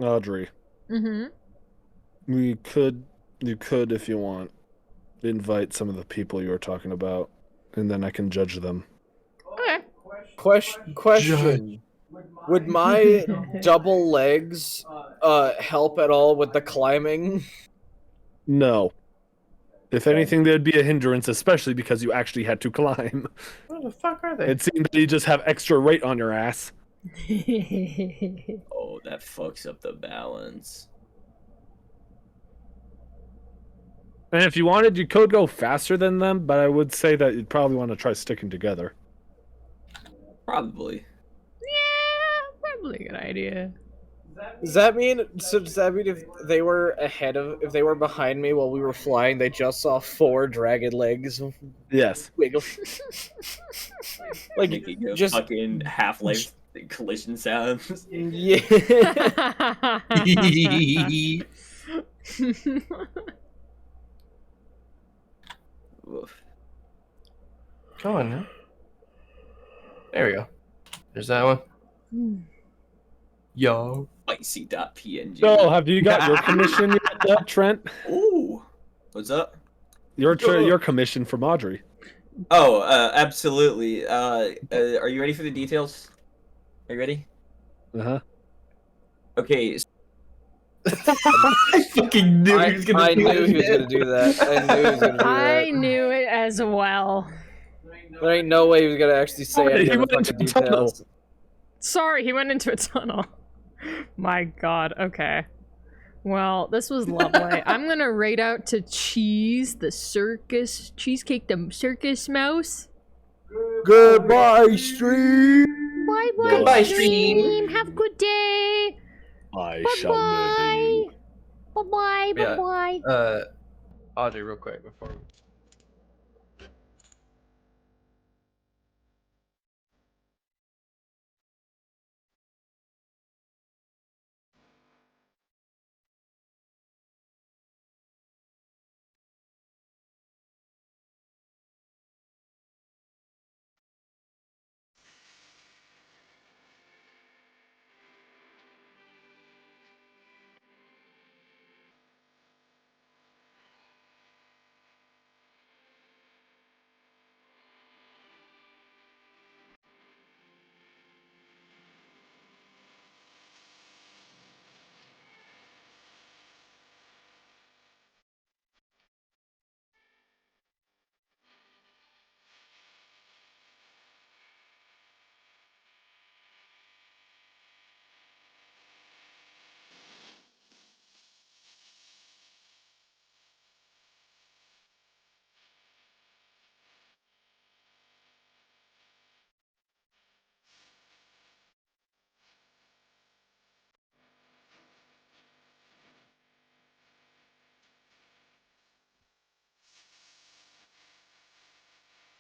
Audrey, Mm-hmm. you could, if you want, invite some of the people you were talking about, and then I can judge them. Okay. Question. Would my double legs help at all with the climbing? No. If anything, there'd be a hindrance, especially because you actually had to climb. Where the fuck are they? It seems that you just have extra weight on your ass. Oh, that fucks up the balance. And if you wanted, you could go faster than them, but I would say that you'd probably want to try sticking together. Probably. Yeah, probably a good idea. Does that mean if they were if they were behind me while we were flying, they just saw 4 dragon legs Yes. wiggle? Like Making a just fucking Half-Life collision sounds. yeah. Oof. Come on now. There we go. There's that one. Yo. Spicy.png. So, have you got your commission yet, Trent? Ooh. What's up? Your commission from Audrey. Oh, absolutely. Are you ready for the details? Are you ready? Uh-huh. Okay. I fucking knew he was gonna I do knew he was that. gonna do that. I knew he was gonna do I that. knew it as well. There ain't no way he was gonna actually say any He of the went fucking into a tunnel. details. Sorry, he went into a tunnel. My god, okay. Well, this was lovely. I'm gonna rate out to Cheesecake the circus mouse. Goodbye, stream. Bye bye, Goodbye, stream. stream. Have a good day. I Bye shall murder you. bye. Bye bye. Yeah. Bye bye. Audrey, real quick before